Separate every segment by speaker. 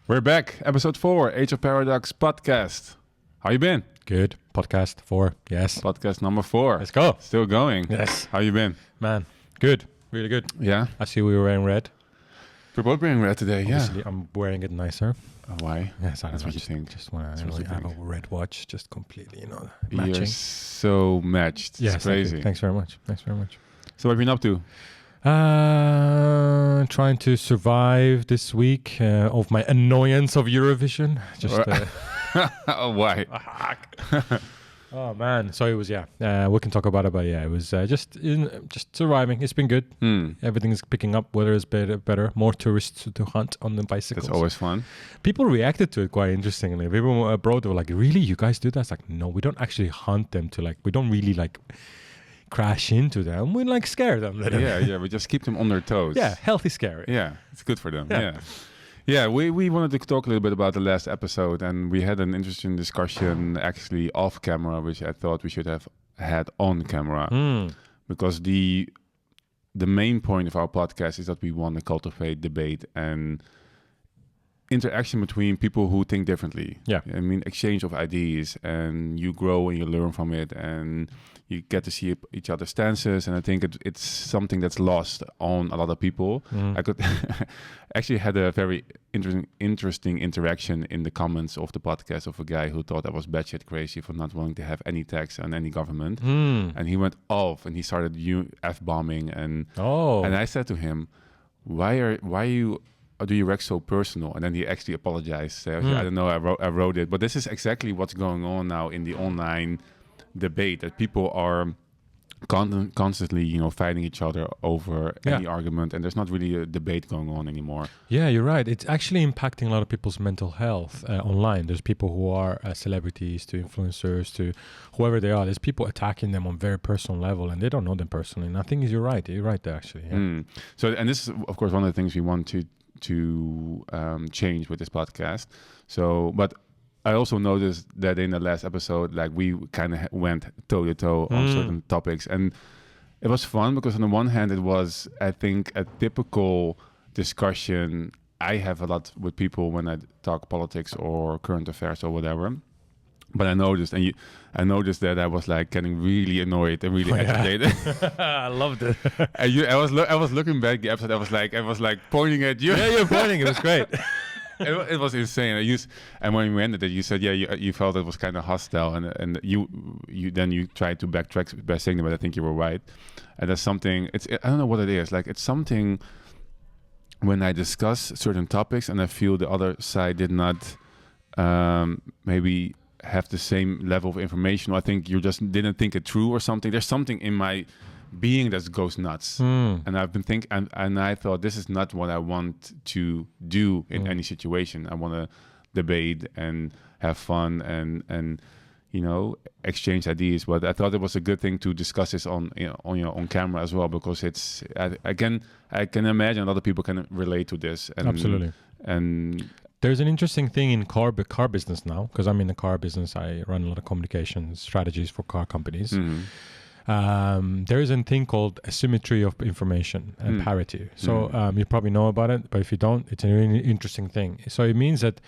Speaker 1: We're back, episode 4, Age of Paradox podcast. How you been?
Speaker 2: Good. Podcast 4, yes.
Speaker 1: Podcast number 4.
Speaker 2: Let's go.
Speaker 1: Still going.
Speaker 2: Yes.
Speaker 1: How you been?
Speaker 2: Man, good. Really good.
Speaker 1: Yeah?
Speaker 2: I see we were wearing red.
Speaker 1: We're both wearing red today,
Speaker 2: Obviously, I'm wearing it nicer.
Speaker 1: Why?
Speaker 2: Yes, I
Speaker 1: That's
Speaker 2: don't know,
Speaker 1: what you think.
Speaker 2: Just want to have a red watch, just completely,
Speaker 1: You're
Speaker 2: matching.
Speaker 1: so matched.
Speaker 2: Yes,
Speaker 1: It's crazy.
Speaker 2: Thanks very much.
Speaker 1: So what have you been up to?
Speaker 2: Trying to survive this week of my annoyance of Eurovision. Just
Speaker 1: Why?
Speaker 2: oh man, so it was we can talk about it, but it was just surviving. It's been good. Everything is picking up. Weather is better. More tourists to hunt on the bicycles.
Speaker 1: That's always fun.
Speaker 2: People reacted to it quite interestingly. People abroad were like, "Really, you guys do that?" It's like, no, we don't actually hunt them we don't really crash into them. We scare them.
Speaker 1: Yeah. We just keep them on their toes.
Speaker 2: Yeah, healthy scare.
Speaker 1: Yeah, it's good for them. Yeah. We wanted to talk a little bit about the last episode, and we had an interesting discussion actually off camera, which I thought we should have had on camera, because the main point of our podcast is that we want to cultivate debate and interaction between people who think differently.
Speaker 2: Yeah.
Speaker 1: I mean, exchange of ideas, and you grow and you learn from it, and you get to see each other's stances. And I think it's something that's lost on a lot of people. I could actually had a very interesting interaction in the comments of the podcast of a guy who thought I was batshit crazy for not wanting to have any tax on any government. And he went off and he started F-bombing. And I said to him, why do you react so personal? And then he actually apologized. I don't know, I wrote it. But this is exactly what's going on now in the online debate, that people are constantly, fighting each other over any argument, and there's not really a debate going on anymore. Yeah,
Speaker 2: you're right. It's actually impacting a lot of people's mental health online. There's people who are celebrities to influencers to whoever they are. There's people attacking them on very personal level, and they don't know them personally. And I think you're right there, actually. Yeah.
Speaker 1: So, and this is, of course, one of the things we want to change with this podcast. So, but I also noticed that in the last episode, we kind of went toe to toe on certain topics, and it was fun because on the one hand, it was, I think, a typical discussion I have a lot with people when I talk politics or current affairs or whatever. But I noticed, that I was getting really annoyed and really agitated.
Speaker 2: I loved it.
Speaker 1: And I was looking back the episode. I was pointing at you.
Speaker 2: Yeah, you're pointing. It was great.
Speaker 1: It was insane. And when we ended it, you said, you felt it was kind of hostile, and you tried to backtrack by saying that, but I think you were right. And that's something. I don't know what it is. It's something when I discuss certain topics and I feel the other side did not maybe have the same level of information, or I think you just didn't think it through or something. There's something in my being that goes nuts. And I've been thinking, and I thought, this is not what I want to do in any situation. I want to debate and have fun and exchange ideas. But I thought it was a good thing to discuss this on camera as well, because I can imagine a lot of people can relate to this. And,
Speaker 2: absolutely.
Speaker 1: And
Speaker 2: there's an interesting thing in car business now, because I'm in the car business. I run a lot of communication strategies for car companies. There is a thing called asymmetry of information and parity. So you probably know about it, but if you don't, it's a really interesting thing. So it means that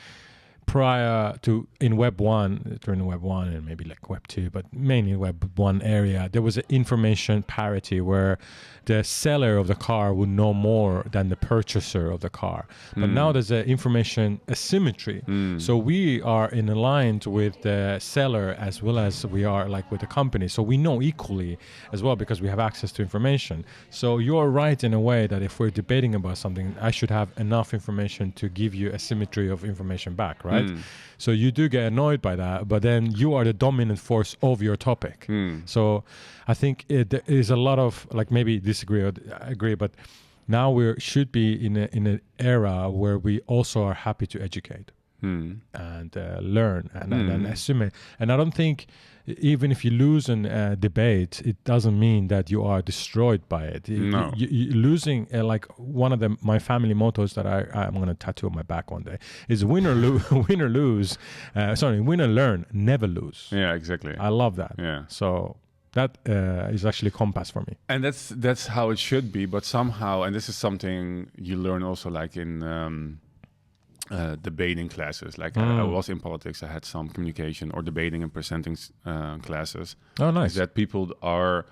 Speaker 2: during Web 1 and maybe Web 2, but mainly Web 1 area, there was an information parity where the seller of the car would know more than the purchaser of the car. But now there's an information asymmetry. So we are in aligned with the seller as well as we are with the company. So we know equally as well because we have access to information. So you're right in a way that if we're debating about something, I should have enough information to give you a symmetry of information back, right? So you do get annoyed by that, but then you are the dominant force of your topic. So I think there is a lot of maybe disagree or agree, but now we should be in an era where we also are happy to educate and learn and assume. And I don't think even if you lose a debate, it doesn't mean that you are destroyed by it.
Speaker 1: No.
Speaker 2: You losing one of my family mottos that I'm going to tattoo on my back one day is win or learn, never lose.
Speaker 1: Yeah, exactly.
Speaker 2: I love that.
Speaker 1: Yeah.
Speaker 2: So that is actually a compass for me.
Speaker 1: And that's how it should be. But somehow, and this is something you learn also in debating classes. Like I was in politics, I had some communication or debating and presenting classes.
Speaker 2: Oh, nice.
Speaker 1: Is that people are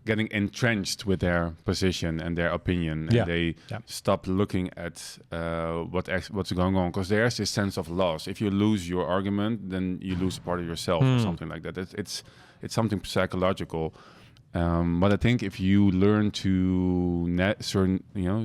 Speaker 1: getting entrenched with their position and their opinion, and they stop looking at what's going on, because there's this sense of loss. If you lose your argument, then you lose part of yourself or something like that. It's something psychological. But I think if you learn to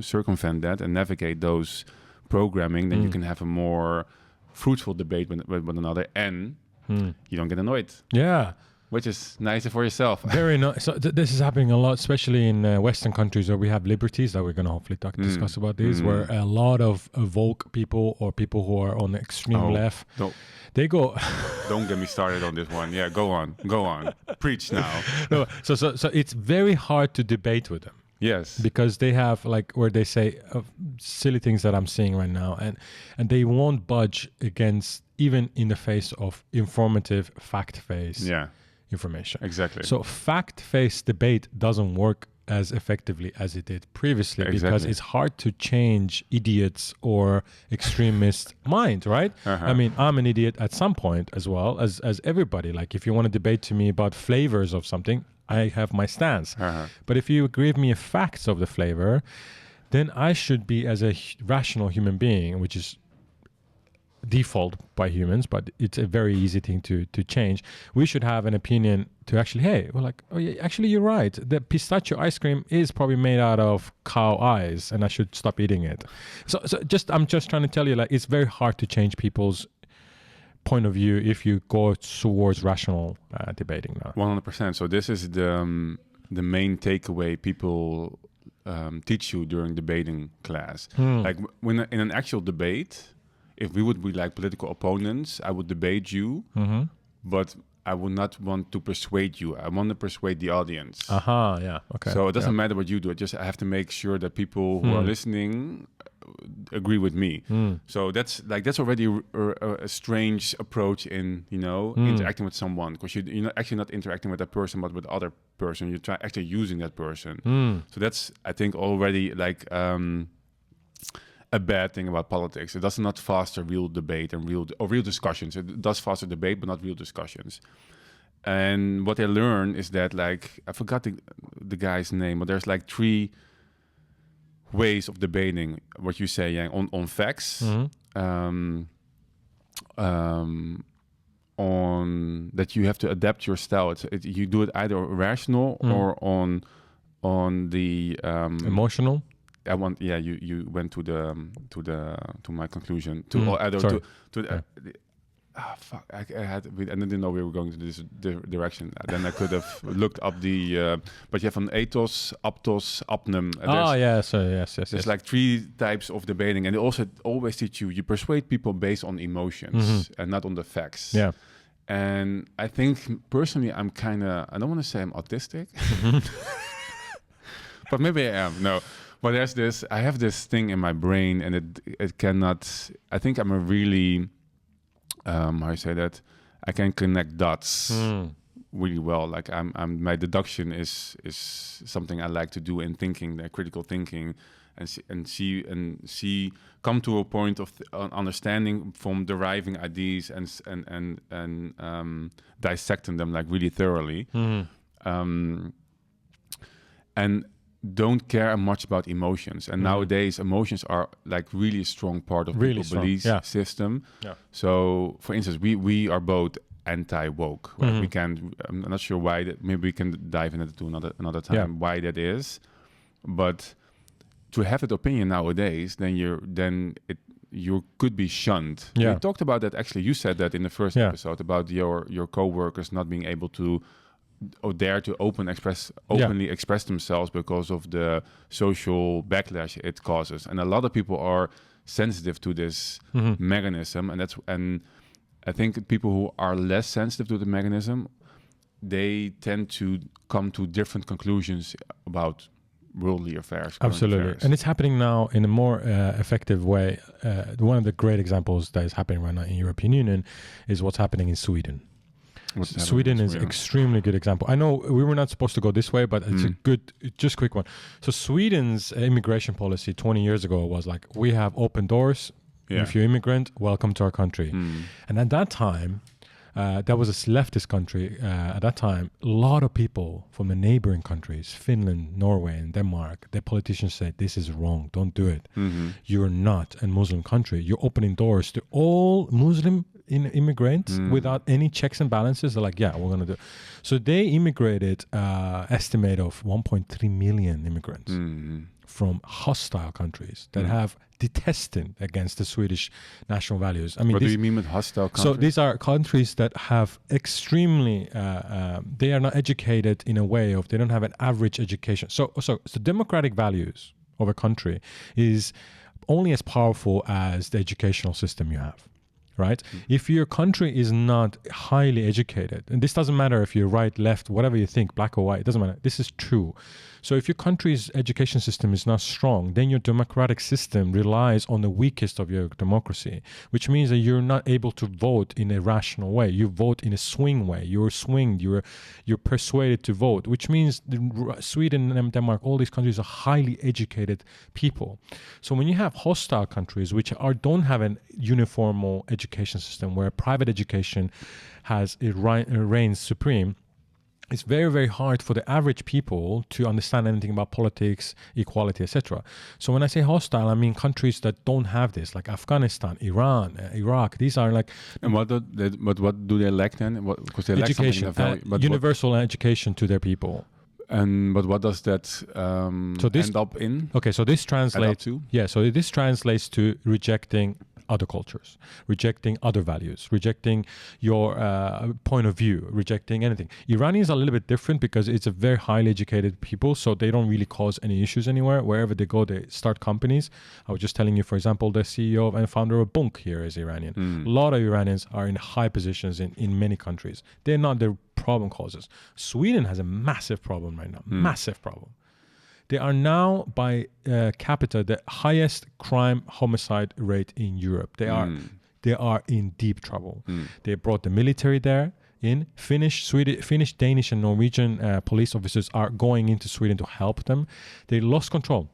Speaker 1: circumvent that and navigate those programming, then you can have a more fruitful debate with one another, and you don't get annoyed.
Speaker 2: Yeah.
Speaker 1: Which is nicer for yourself.
Speaker 2: Very nice. So this is happening a lot, especially in Western countries where we have liberties, that we're going to hopefully discuss about this, where a lot of woke people or people who are on the extreme left, they go...
Speaker 1: Don't get me started on this one. Yeah, go on. Preach now.
Speaker 2: No, so it's very hard to debate with them.
Speaker 1: Yes.
Speaker 2: Because they have, like, where they say silly things that I'm seeing right now, and they won't budge against, even in the face of informative, fact-based information.
Speaker 1: Exactly.
Speaker 2: So fact-based debate doesn't work as effectively as it did previously, because it's hard to change idiots or extremist mind, right? I mean, I'm an idiot at some point as well as everybody. Like, if you want to debate to me about flavors of something, I have my stance. But if you give me facts of the flavor, then I should be, as a rational human being, which is default by humans, but it's a very easy thing to change. We should have an opinion to actually, hey, we're like, oh yeah, actually you're right. The pistachio ice cream is probably made out of cow eyes, and I should stop eating it. So I'm just trying to tell you, like, it's very hard to change people's point of view if you go towards rational debating now.
Speaker 1: 100%. So this is the main takeaway people teach you during debating class. Like when in an actual debate, if we would be like political opponents, I would debate you, but I would not want to persuade you. I want to persuade the audience.
Speaker 2: Yeah. Okay.
Speaker 1: So it doesn't matter what you do. I have to make sure that people who are listening agree with me. So that's already a strange approach in interacting with someone, because you're actually not interacting with that person, but with the other person. You're actually using that person. So that's, I think, already like a bad thing about politics. It does not foster real debate and real discussions. It does foster debate, but not real discussions. And what I learned is that, like, I forgot the guy's name, but there's like 3 ways of debating. What you say, on facts, on that you have to adapt your style. You do it either rational or on the
Speaker 2: emotional.
Speaker 1: You went to my conclusion I didn't know we were going to this direction. Then I could have looked up but you have an ethos, aptos, apnem. Yes. There's like 3 types of debating, and they also always teach you persuade people based on emotions and not on the facts. Yeah. And I think personally, I'm kind of, I don't want to say I'm autistic, but maybe I am. No. But I have this thing in my brain, and it cannot, I think I'm a really, how you say that? I can connect dots really well. Like my deduction is something I like to do in thinking, critical thinking, and see come to a point of understanding from deriving ideas and dissecting them like really thoroughly. And don't care much about emotions. And nowadays, emotions are like really a strong part of people's belief system. Yeah. So, for instance, we are both anti-woke. Right? We can. I'm not sure why that. Maybe we can dive into it another time. Why that is, but to have that opinion nowadays, then you could be shunned. Yeah. We talked about that. Actually, you said that in the first episode about your coworkers not being able to dare to openly express themselves because of the social backlash it causes. And a lot of people are sensitive to this mechanism, and I think people who are less sensitive to the mechanism, they tend to come to different conclusions about worldly affairs.
Speaker 2: Absolutely.
Speaker 1: Affairs.
Speaker 2: And it's happening now in a more effective way. One of the great examples that is happening right now in European Union is what's happening in Sweden. Sweden is extremely good example. I know we were not supposed to go this way, but it's a good, just quick one. So Sweden's immigration policy 20 years ago was like, we have open doors.
Speaker 1: Yeah.
Speaker 2: If you're immigrant, welcome to our country. And at that time, that was a leftist country. At that time, a lot of people from the neighboring countries, Finland, Norway, and Denmark, their politicians said, this is wrong, don't do it. You're not a Muslim country. You're opening doors to all Muslim immigrants without any checks and balances. They're like, yeah, we're going to do it. So they immigrated, estimate of 1.3 million immigrants from hostile countries that have detested against the Swedish national values. I mean,
Speaker 1: what do you mean with hostile countries?
Speaker 2: So these are countries that have extremely, they are not educated in a way of, they don't have an average education. So democratic values of a country is only as powerful as the educational system you have. Right? If your country is not highly educated, and this doesn't matter if you're right, left, whatever you think, black or white, it doesn't matter. This is true. So if your country's education system is not strong, then your democratic system relies on the weakest of your democracy, which means that you're not able to vote in a rational way. You vote in a swing way. You're swinged. You're persuaded to vote, which means Sweden and Denmark, all these countries are highly educated people. So when you have hostile countries which don't have an uniform education system where private education reigns supreme, it's very, very hard for the average people to understand anything about politics, equality, etc. So when I say hostile, I mean countries that don't have this, like Afghanistan, Iran, Iraq. These are like...
Speaker 1: And what do they lack then? Because they lack
Speaker 2: education, universal education to their people.
Speaker 1: But what does that end up in?
Speaker 2: Okay, so this translates to... Yeah, so this translates to rejecting other cultures, rejecting other values, rejecting your point of view, rejecting anything. Iranians are a little bit different because it's a very highly educated people, so they don't really cause any issues anywhere. Wherever they go, they start companies. I was just telling you, for example, the CEO and founder of Bunk here is Iranian. A lot of Iranians are in high positions in many countries. They're not the problem causers. Sweden has a massive problem right now, massive problem. They are now, by capita, the highest crime homicide rate in Europe. They are in deep trouble. They brought the military there in. Finnish, Danish, and Norwegian police officers are going into Sweden to help them. They lost control.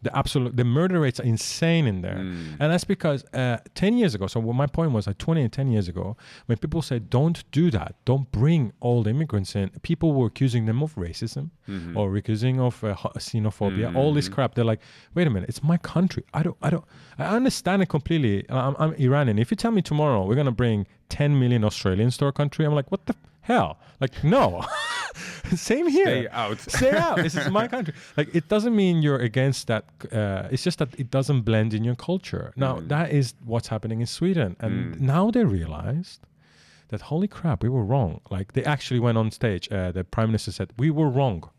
Speaker 2: The murder rates are insane in there. And that's because 10 years ago, so what my point was, like 20 and 10 years ago, when people said, don't do that, don't bring all the immigrants in, people were accusing them of racism or accusing of xenophobia, all this crap. They're like, wait a minute, it's my country. I understand it completely. I'm Iranian. If you tell me tomorrow we're going to bring 10 million Australians to our country, I'm like, what the hell? Like, no. Same here.
Speaker 1: Stay out.
Speaker 2: Stay out. This is my country. Like, it doesn't mean you're against that. It's just that it doesn't blend in your culture. Now, that is what's happening in Sweden. And now they realized that, holy crap, we were wrong. Like, they actually went on stage. The prime minister said, we were wrong.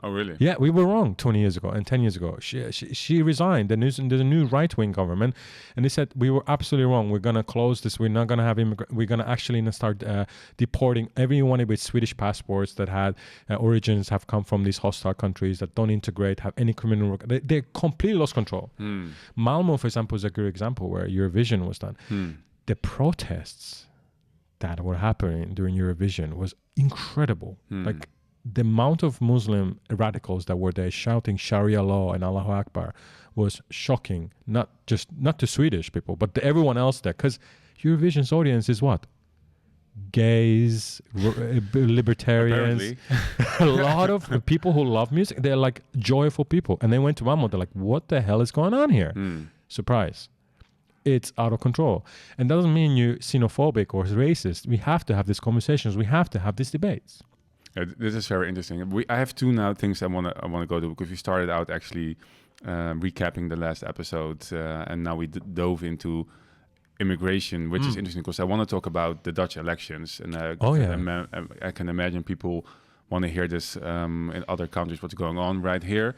Speaker 1: Oh, really?
Speaker 2: Yeah, we were wrong 20 years ago and 10 years ago. She resigned. There's a new right-wing government. And they said, we were absolutely wrong. We're going to close this. We're not going to have we're going to actually start deporting everyone with Swedish passports that had origins have come from these hostile countries that don't integrate, have any criminal record. They completely lost control. Malmo, for example, is a good example where Eurovision was done. The protests that were happening during Eurovision was incredible. Like, the amount of Muslim radicals that were there shouting Sharia law and Allahu Akbar was shocking, not to Swedish people, but to everyone else there. Because Eurovision's audience is what? Gays, libertarians, a lot of people who love music. They're like joyful people. And they went to Malmo, they're like, what the hell is going on here? Surprise. It's out of control. And that doesn't mean you're xenophobic or racist. We have to have these conversations. We have to have these debates.
Speaker 1: This is very interesting. I have two now things I want to go to, because we started out actually recapping the last episode, and now we dove into immigration, which is interesting because I want to talk about the Dutch elections. And I can imagine people want to hear this in other countries, what's going on right here.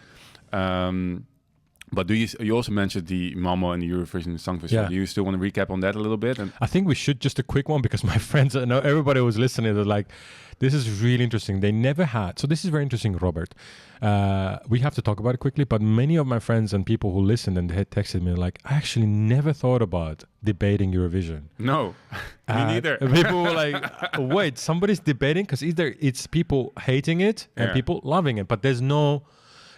Speaker 1: But you also mentioned the Malmo and the Eurovision Song Festival.
Speaker 2: Yeah.
Speaker 1: Do you still want to recap on that a little bit? And
Speaker 2: I think we should, just a quick one, because my friends, I know everybody who was listening, they're like, this is really interesting. They never had. So this is very interesting, Robert. We have to talk about it quickly, but many of my friends and people who listened and they had texted me like, I actually never thought about debating Eurovision.
Speaker 1: No, me neither.
Speaker 2: People were like, wait, somebody's debating? Because either it's people hating it and people loving it, but there's no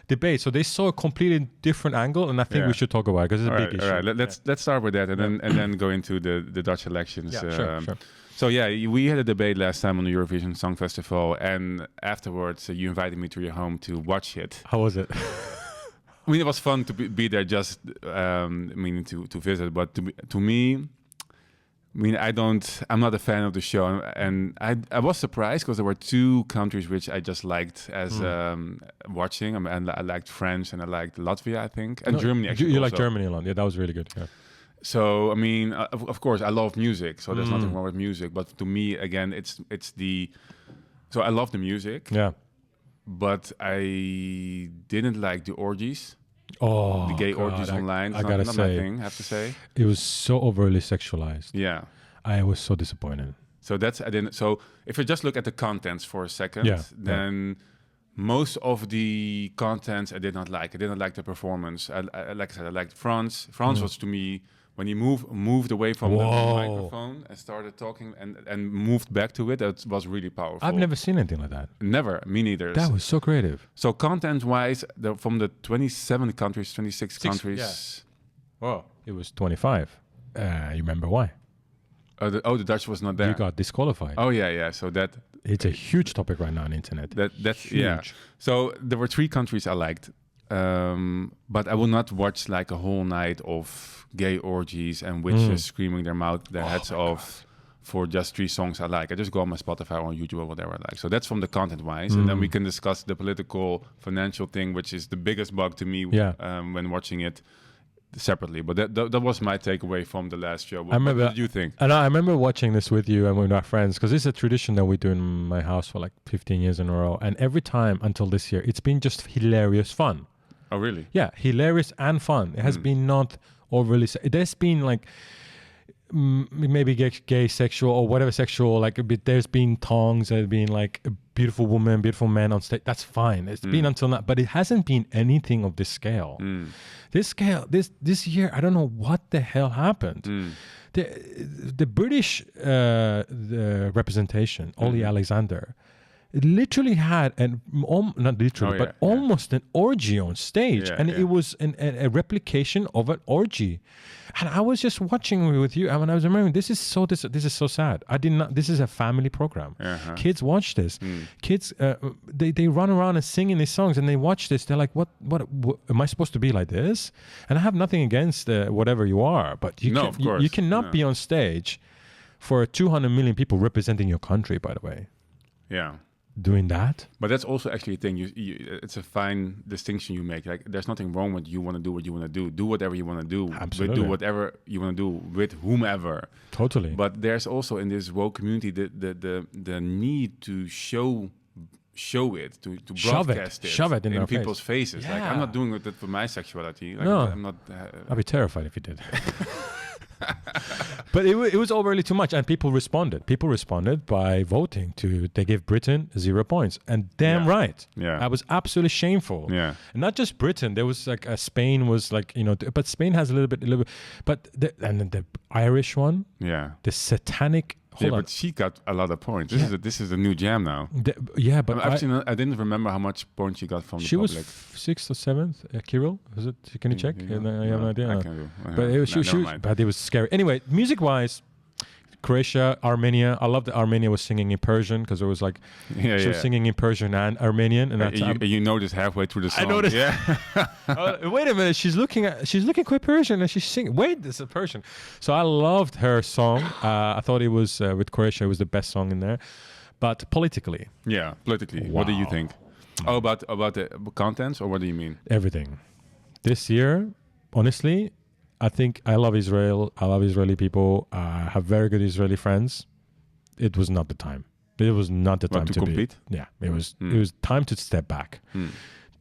Speaker 2: debate. So they saw a completely different angle, and I think we should talk about it because it's a big issue.
Speaker 1: All right, let's start with that, and then go into the Dutch elections.
Speaker 2: Yeah, sure.
Speaker 1: So we had a debate last time on the Eurovision Song Festival, and afterwards you invited me to your home to watch it.
Speaker 2: How was it?
Speaker 1: I mean, it was fun to be there, just meaning to visit. But to me, I mean, I'm not a fan of the show, and I was surprised because there were two countries which I just liked as watching. I mean, I liked France and I liked Latvia, I think, and Germany. Actually,
Speaker 2: you like Germany a lot? Yeah, that was really good. Yeah.
Speaker 1: So I mean, of course, I love music, so there's nothing wrong with music. But to me, again, it's the. So I love the music.
Speaker 2: Yeah.
Speaker 1: But I didn't like the orgies.
Speaker 2: Oh,
Speaker 1: the gay orgies online.
Speaker 2: I gotta
Speaker 1: not
Speaker 2: say,
Speaker 1: my thing, I have to say.
Speaker 2: It was so overly sexualized.
Speaker 1: Yeah.
Speaker 2: I was so disappointed.
Speaker 1: So so if you just look at the contents for a second, then most of the contents I did not like. I didn't like the performance. Like I said, I liked France. France was to me, when he moved away from the microphone and started talking and moved back to it, that was really powerful.
Speaker 2: I've never seen anything like that.
Speaker 1: Never, me neither.
Speaker 2: That was so creative.
Speaker 1: So content-wise, from the 26 countries...
Speaker 2: Yeah. Oh, it was 25. You remember why?
Speaker 1: The Dutch was not there.
Speaker 2: You got disqualified.
Speaker 1: Oh, yeah. So that...
Speaker 2: It's a huge topic right now on the internet.
Speaker 1: That's
Speaker 2: huge.
Speaker 1: Yeah. So there were 3 countries I liked. But I will not watch like a whole night of gay orgies and witches screaming their heads off for just 3 songs I like. I just go on my Spotify or on YouTube or whatever I like. So that's from the content-wise. And then we can discuss the political, financial thing, which is the biggest bug to me when watching it separately. But that was my takeaway from the last show. What did you think?
Speaker 2: And I remember watching this with you and with our friends, because this is a tradition that we do in my house for like 15 years in a row. And every time until this year, it's been just hilarious fun.
Speaker 1: Oh, really?
Speaker 2: Yeah, hilarious and fun. It has been not overly... There's been like maybe gay sexual or whatever sexual, like there's been tongues, there's been like a beautiful woman, beautiful man on stage. That's fine. It's been until now, but it hasn't been anything of this scale. This scale, this year, I don't know what the hell happened. The British the representation, Ollie Alexander, it literally had not literally, but almost an orgy on stage, and it was a replication of an orgy. And I was just watching with you, and when I was remembering, this is so sad. I did not. This is a family program. Kids watch this. Kids, they run around and singing these songs, and they watch this. They're like, "What am I supposed to be like this?" And I have nothing against whatever you are, but you cannot be on stage for 200 million people representing your country. By the way. Yeah. Doing that,
Speaker 1: but that's also actually a thing. It's a fine distinction you make. Like, there's nothing wrong with you want to do what you want to do. Do whatever you want to do.
Speaker 2: Absolutely.
Speaker 1: Do whatever you want to do with whomever.
Speaker 2: Totally.
Speaker 1: But there's also in this woke community the need to show it, to broadcast
Speaker 2: shove it in
Speaker 1: people's faces.
Speaker 2: Yeah.
Speaker 1: Like, I'm not doing it for my sexuality. Like,
Speaker 2: no,
Speaker 1: I'm not.
Speaker 2: I'd be terrified if you did. But it was overly too much, and people responded. People responded by voting they gave Britain 0 points, and right.
Speaker 1: Yeah,
Speaker 2: that was absolutely shameful.
Speaker 1: Yeah,
Speaker 2: and not just Britain. There was like Spain was like but Spain has a little bit. But the Irish one.
Speaker 1: Yeah,
Speaker 2: the satanic.
Speaker 1: But she got a lot of points. This is a new jam now.
Speaker 2: But
Speaker 1: I didn't remember how much points she got from the public.
Speaker 2: She was 6th or 7th. Kirill, was it? Can you check? I have no idea.
Speaker 1: I can do.
Speaker 2: But it was scary. Anyway, music-wise, Croatia, Armenia. I love that Armenia was singing in Persian, because it was like she was singing in Persian and Armenian, and that's
Speaker 1: you noticed halfway through the song.
Speaker 2: I noticed.
Speaker 1: Yeah.
Speaker 2: Wait a minute, she's looking quite Persian, and she's singing. Wait, this is Persian. So I loved her song. I thought it was with Croatia, it was the best song in there. But politically,
Speaker 1: what do you think? Oh, about the contents, or what do you mean?
Speaker 2: Everything. This year, honestly, I think I love Israel. I love Israeli people. I have very good Israeli friends. It was not the time. It was not the time to
Speaker 1: compete.
Speaker 2: Yeah, it was. It was time to step back.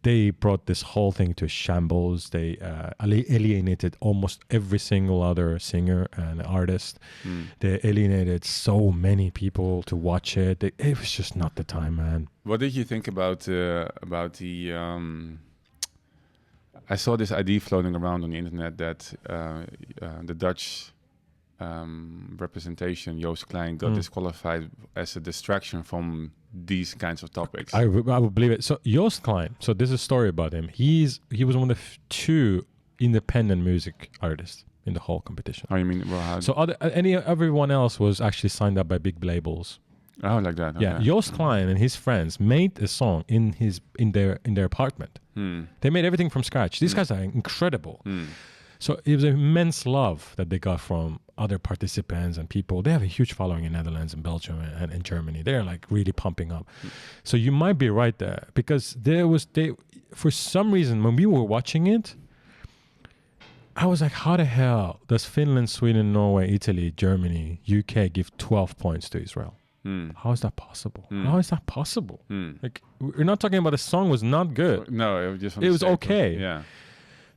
Speaker 2: They brought this whole thing to a shambles. They alienated almost every single other singer and artist. They alienated so many people to watch it. It was just not the time, man.
Speaker 1: What did you think about the? I saw this idea floating around on the internet that the Dutch representation, Joost Klein, got disqualified as a distraction from these kinds of topics.
Speaker 2: I would believe it. So Joost Klein, so there's a story about him. He was one of the 2 independent music artists in the whole competition.
Speaker 1: Oh, you mean? Well,
Speaker 2: So everyone else was actually signed up by big labels.
Speaker 1: Oh, like that. Okay.
Speaker 2: Yeah, Joost Klein and his friends made a song in their apartment. They made everything from scratch. These guys are incredible. So it was immense love that they got from other participants and people. They have a huge following in Netherlands and Belgium and in Germany. They're like really pumping up. So you might be right there, because for some reason when we were watching it, I was like, how the hell does Finland, Sweden, Norway, Italy, Germany, UK give 12 points to Israel? How is that possible? How is that possible? Like, we're not talking about the song was not good.
Speaker 1: No,
Speaker 2: it was okay.
Speaker 1: Yeah.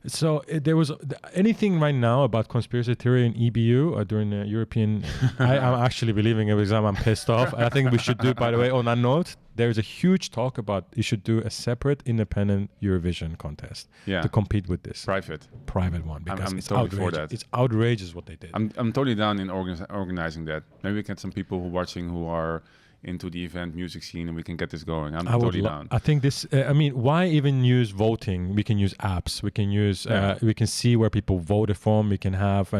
Speaker 2: So there was anything right now about conspiracy theory in EBU during the European. I'm actually believing it because I'm pissed off. I think we should do, by the way, on that note, there's a huge talk about you should do a separate independent Eurovision contest to compete with this. Private one, because it's
Speaker 1: totally
Speaker 2: outrageous.
Speaker 1: for that.
Speaker 2: It's outrageous what they did.
Speaker 1: I'm totally down in organizing that. Maybe we get some people who are watching who are into the event music scene, and we can get this going. I'm totally down.
Speaker 2: I think this. Why even use voting? We can use apps. We can use. We can see where people voted from. We can have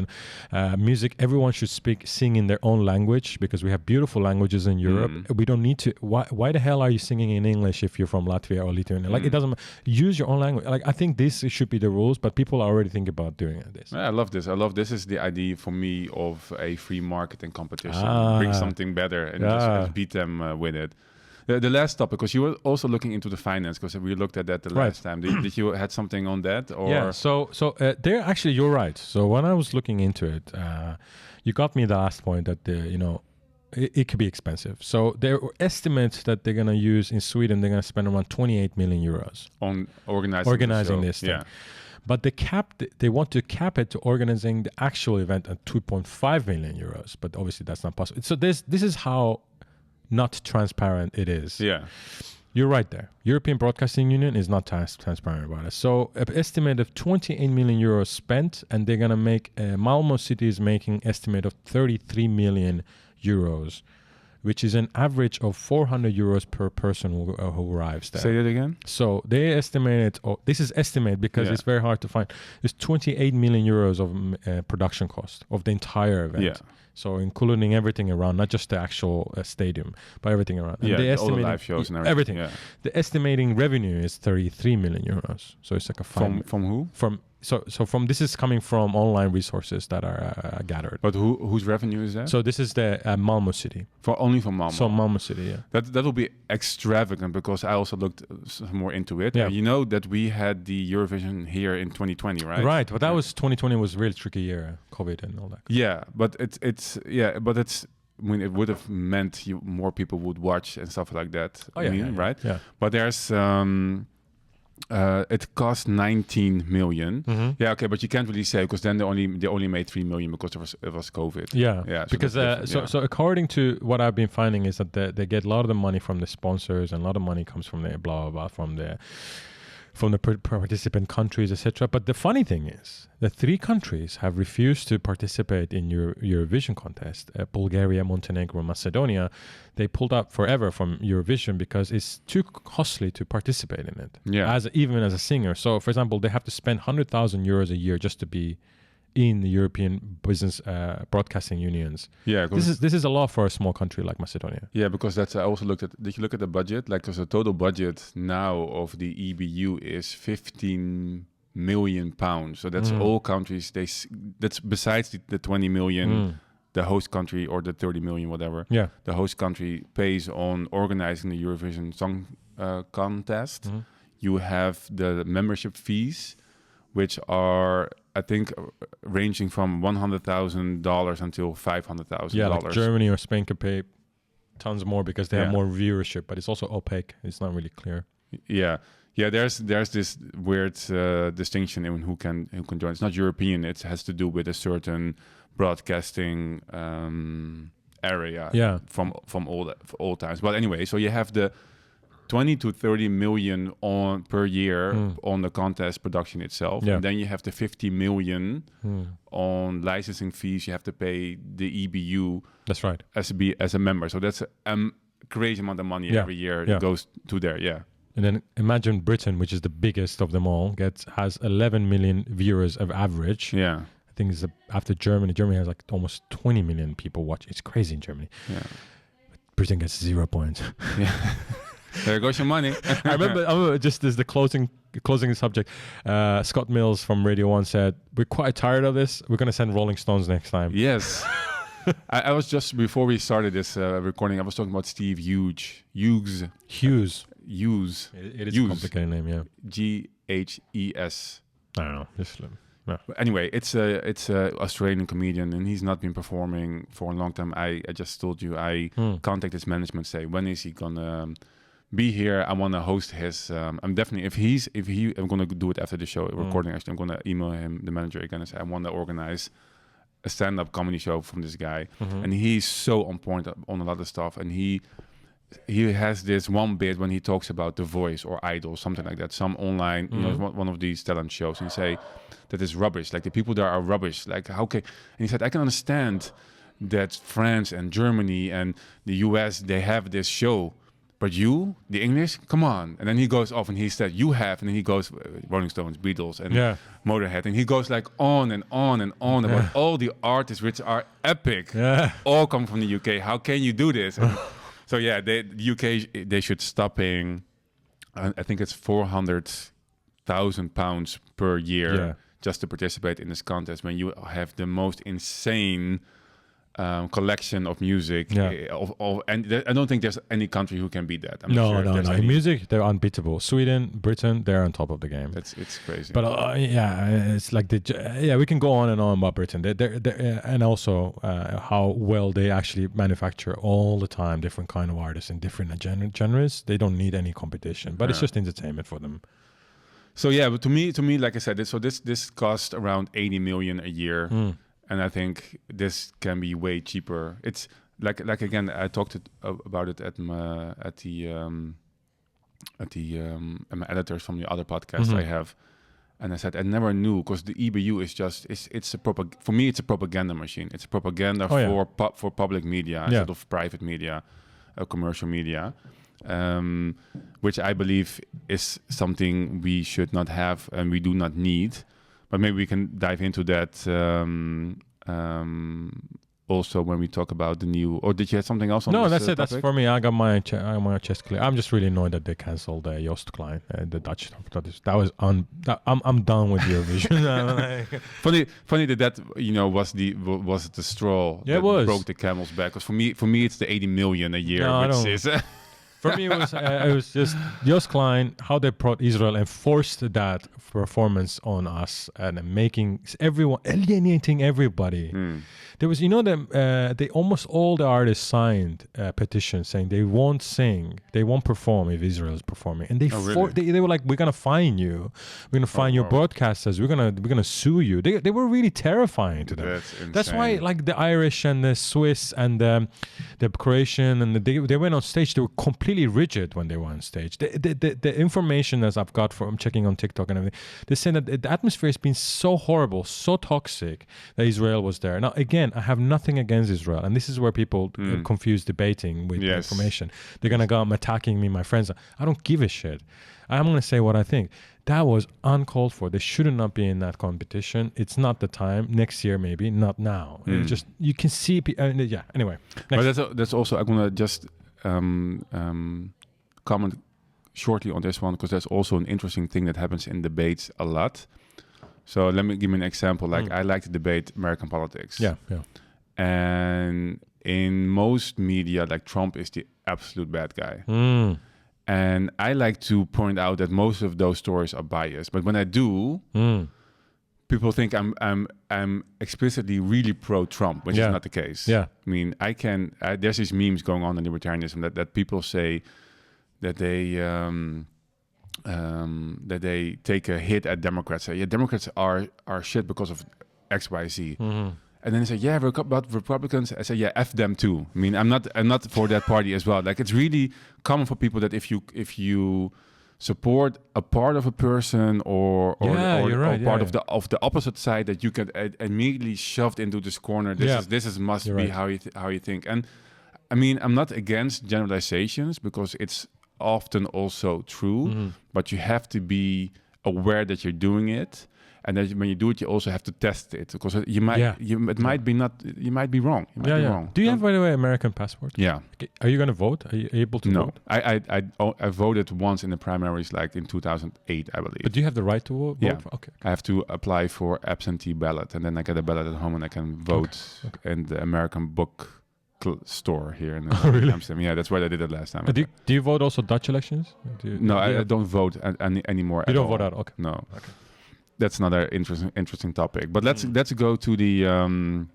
Speaker 2: music. Everyone should sing in their own language, because we have beautiful languages in Europe. We don't need to. Why the hell are you singing in English if you're from Latvia or Lithuania? Like, it doesn't. Use your own language. Like, I think this should be the rules, but people are already thinking about doing this.
Speaker 1: I love this. This is the idea for me of a free marketing competition. Bring something better and just beat them with it. The last topic, because you were also looking into the finance, because we looked at that the last time. Did you had something on that? Or?
Speaker 2: Yeah. So there actually, you're right. So when I was looking into it, you got me the last point that it could be expensive. So there are estimates that they're gonna use in Sweden. They're gonna spend around 28 million euros
Speaker 1: on organizing
Speaker 2: this thing.
Speaker 1: Yeah.
Speaker 2: But they want to cap it to organizing the actual event at 2.5 million euros. But obviously that's not possible. So this is how not transparent it is.
Speaker 1: Yeah.
Speaker 2: You're right there. European Broadcasting Union is not transparent about it. So an estimate of 28 million euros spent, and they're going to make, Malmö City is making estimate of 33 million euros, which is an average of 400 euros per person who arrives there.
Speaker 1: Say that again?
Speaker 2: So they estimated, this is estimate because it's very hard to find, it's 28 million euros of production cost of the entire event.
Speaker 1: Yeah.
Speaker 2: So including everything around, not just the actual stadium, but everything around. And
Speaker 1: all the live shows and
Speaker 2: everything.
Speaker 1: Yeah.
Speaker 2: The estimating revenue is 33 million euros. So it's like a
Speaker 1: from who?
Speaker 2: From this is coming from online resources that are gathered.
Speaker 1: But whose revenue is that?
Speaker 2: So this is the Malmö City.
Speaker 1: Only from Malmö.
Speaker 2: So Malmö City, yeah.
Speaker 1: That will be extravagant, because I also looked more into it.
Speaker 2: Yeah.
Speaker 1: You know that we had the Eurovision here in 2020, right?
Speaker 2: Right, but that was 2020 was a really tricky year, COVID and all that.
Speaker 1: Yeah, but it's I mean, it would have meant more people would watch and stuff like that. Right?
Speaker 2: Yeah.
Speaker 1: But there's it cost 19 million.
Speaker 2: Mm-hmm.
Speaker 1: Yeah, okay, but you can't really say, because then they only made 3 million because it was COVID.
Speaker 2: Yeah,
Speaker 1: yeah.
Speaker 2: Because so according to what I've been finding is that they get a lot of the money from the sponsors, and a lot of money comes from the blah blah blah from the participant countries, etc. But the funny thing is that 3 countries have refused to participate in Eurovision contest. Bulgaria, Montenegro, Macedonia. They pulled out forever from Eurovision because it's too costly to participate in it.
Speaker 1: Yeah.
Speaker 2: Even as a singer. So, for example, they have to spend 100,000 euros a year just to be in the European business broadcasting unions.
Speaker 1: Yeah,
Speaker 2: this is a lot for a small country like Macedonia.
Speaker 1: Yeah, because that's I also looked at. Did you look at the budget? Like, because the total budget now of the EBU is 15 million pounds. So that's all countries. That's besides the 20 million. The host country, or the 30 million, whatever.
Speaker 2: Yeah,
Speaker 1: the host country pays on organizing the Eurovision Song Contest. Mm-hmm. You have the membership fees, which are, I think, ranging from $100,000 until $500,000.
Speaker 2: Yeah, like Germany or Spain could pay tons more because they have more viewership, but it's also opaque. It's not really clear.
Speaker 1: Yeah. There's this weird distinction in who can join. It's not European. It has to do with a certain broadcasting area.
Speaker 2: Yeah.
Speaker 1: From all times. But anyway, so you have the 20 to 30 million per year on the contest production itself.
Speaker 2: Yeah.
Speaker 1: And then you have the 50 million on licensing fees you have to pay the EBU.
Speaker 2: That's right.
Speaker 1: As a member. So that's crazy amount of money
Speaker 2: Yeah.
Speaker 1: every year
Speaker 2: Yeah.
Speaker 1: goes to there. Yeah.
Speaker 2: And then imagine Britain, which is the biggest of them all, has 11 million viewers of average.
Speaker 1: Yeah.
Speaker 2: I think it's after Germany. Germany has like almost 20 million people watch. It's crazy in Germany.
Speaker 1: Yeah.
Speaker 2: Britain gets 0 points.
Speaker 1: Yeah. There goes your money.
Speaker 2: I remember just as the closing subject, Scott Mills from Radio 1 said, "We're quite tired of this. We're going to send Rolling Stones next time."
Speaker 1: Yes. I was just, before we started this recording, I was talking about Steve Hughes.
Speaker 2: Hughes.
Speaker 1: It
Speaker 2: is a complicated name, yeah.
Speaker 1: Ghes.
Speaker 2: I don't know. Just no.
Speaker 1: But anyway, it's a Australian comedian, and he's not been performing for a long time. I just told you, I contact his management, say, when is he gonna be here? I want to host his. I'm definitely, I'm gonna do it after the show recording. Actually, I'm gonna email him, the manager, again, and say I want to organize a stand-up comedy show from this guy, and he's so on point on a lot of stuff, and he has this one bit when he talks about The Voice or Idol, something like that, some online, one of these talent shows, and he say that is rubbish. Like the people there are rubbish. Like how can? And he said, I can understand that France and Germany and the US, they have this show, but you, the English, come on. And then he goes off and he said, you have, and then he goes Rolling Stones, Beatles, and Motorhead, and he goes like on and on and on about all the artists which are epic, all come from the UK. How can you do this? And so yeah, the UK, they should stop paying, I think it's £400,000 per year just to participate in this contest when you have the most insane collection of music. And I don't think there's any country who can beat that.
Speaker 2: No. In music, they're unbeatable. Sweden, Britain, they're on top of the game.
Speaker 1: It's crazy.
Speaker 2: But it's like we can go on and on about Britain. They're and also how well they actually manufacture all the time different kind of artists in different genres. They don't need any competition, but it's just entertainment for them.
Speaker 1: So yeah, but to me, like I said, this costs around 80 million a year. And I think this can be way cheaper. It's like again, I talked about it at my editors from the other podcast I have, and I said I never knew, because the EBU is just for me it's a propaganda machine. It's a propaganda for public media instead of private media, commercial media, which I believe is something we should not have and we do not need. But maybe we can dive into that also when we talk about the new. Or did you have something else on this?
Speaker 2: No, that's it.
Speaker 1: Topic?
Speaker 2: That's for me. I got my chest clear. I'm just really annoyed that they cancelled Joost Klein, the Dutch stuff. I'm done with Eurovision.
Speaker 1: funny that was the straw that broke the camel's back. Because for me it's the 80 million a year, is.
Speaker 2: For me, it was just Joost Klein, how they brought Israel and forced that performance on us and alienating everybody. There was, they almost all the artists signed a petition saying they won't sing, they won't perform if Israel is performing, and they were like, we're gonna fine you, we're gonna fine your broadcasters, we're gonna sue you. They were really terrifying to them. That's why, like the Irish and the Swiss and the Croatian and they went on stage, they were completely rigid when they were on stage. The information as I've got from checking on TikTok and everything, they said that the atmosphere has been so horrible, so toxic that Israel was there. Now again, I have nothing against Israel, and this is where people confuse debating with information. They're gonna go, I'm attacking me, my friends. I don't give a shit. I'm gonna say what I think. That was uncalled for. They should not be in that competition. It's not the time. Next year, maybe, not now. Just you can see. Anyway.
Speaker 1: But that's also. I'm gonna just comment shortly on this one, because that's also an interesting thing that happens in debates a lot. So let me give you an example. Like I like to debate American politics.
Speaker 2: Yeah.
Speaker 1: And in most media, like Trump is the absolute bad guy. And I like to point out that most of those stories are biased. But when I do, people think I'm explicitly really pro-Trump, which is not the case.
Speaker 2: Yeah.
Speaker 1: I mean, there's these memes going on in libertarianism that people say that they take a hit at Democrats. Say, Democrats are shit because of X, Y, Z. And then they say, but Republicans. I say, F them too. I mean, I'm not for that party as well. Like, it's really common for people that if you support a part of a person or part of the opposite side, that you get immediately shoved into this corner. This must be how you think. And I mean, I'm not against generalizations because it's often also true, but you have to be aware that you're doing it, and that when you do it, you also have to test it because you might, might be not, you might be wrong. You might be wrong.
Speaker 2: Do you have, by the way, American passport?
Speaker 1: Yeah.
Speaker 2: Okay. Are you going to vote? Are you able to vote?
Speaker 1: I voted once in the primaries, like in 2008, I believe.
Speaker 2: But do you have the right to vote?
Speaker 1: Yeah.
Speaker 2: Okay.
Speaker 1: I have to apply for absentee ballot, and then I get a ballot at home, and I can vote in the American book store here in Amsterdam. Yeah, that's where I did it last time.
Speaker 2: Do you vote also Dutch elections?
Speaker 1: I don't vote anymore.
Speaker 2: You don't vote out? Okay.
Speaker 1: No. Okay. That's another interesting topic. But let's go to the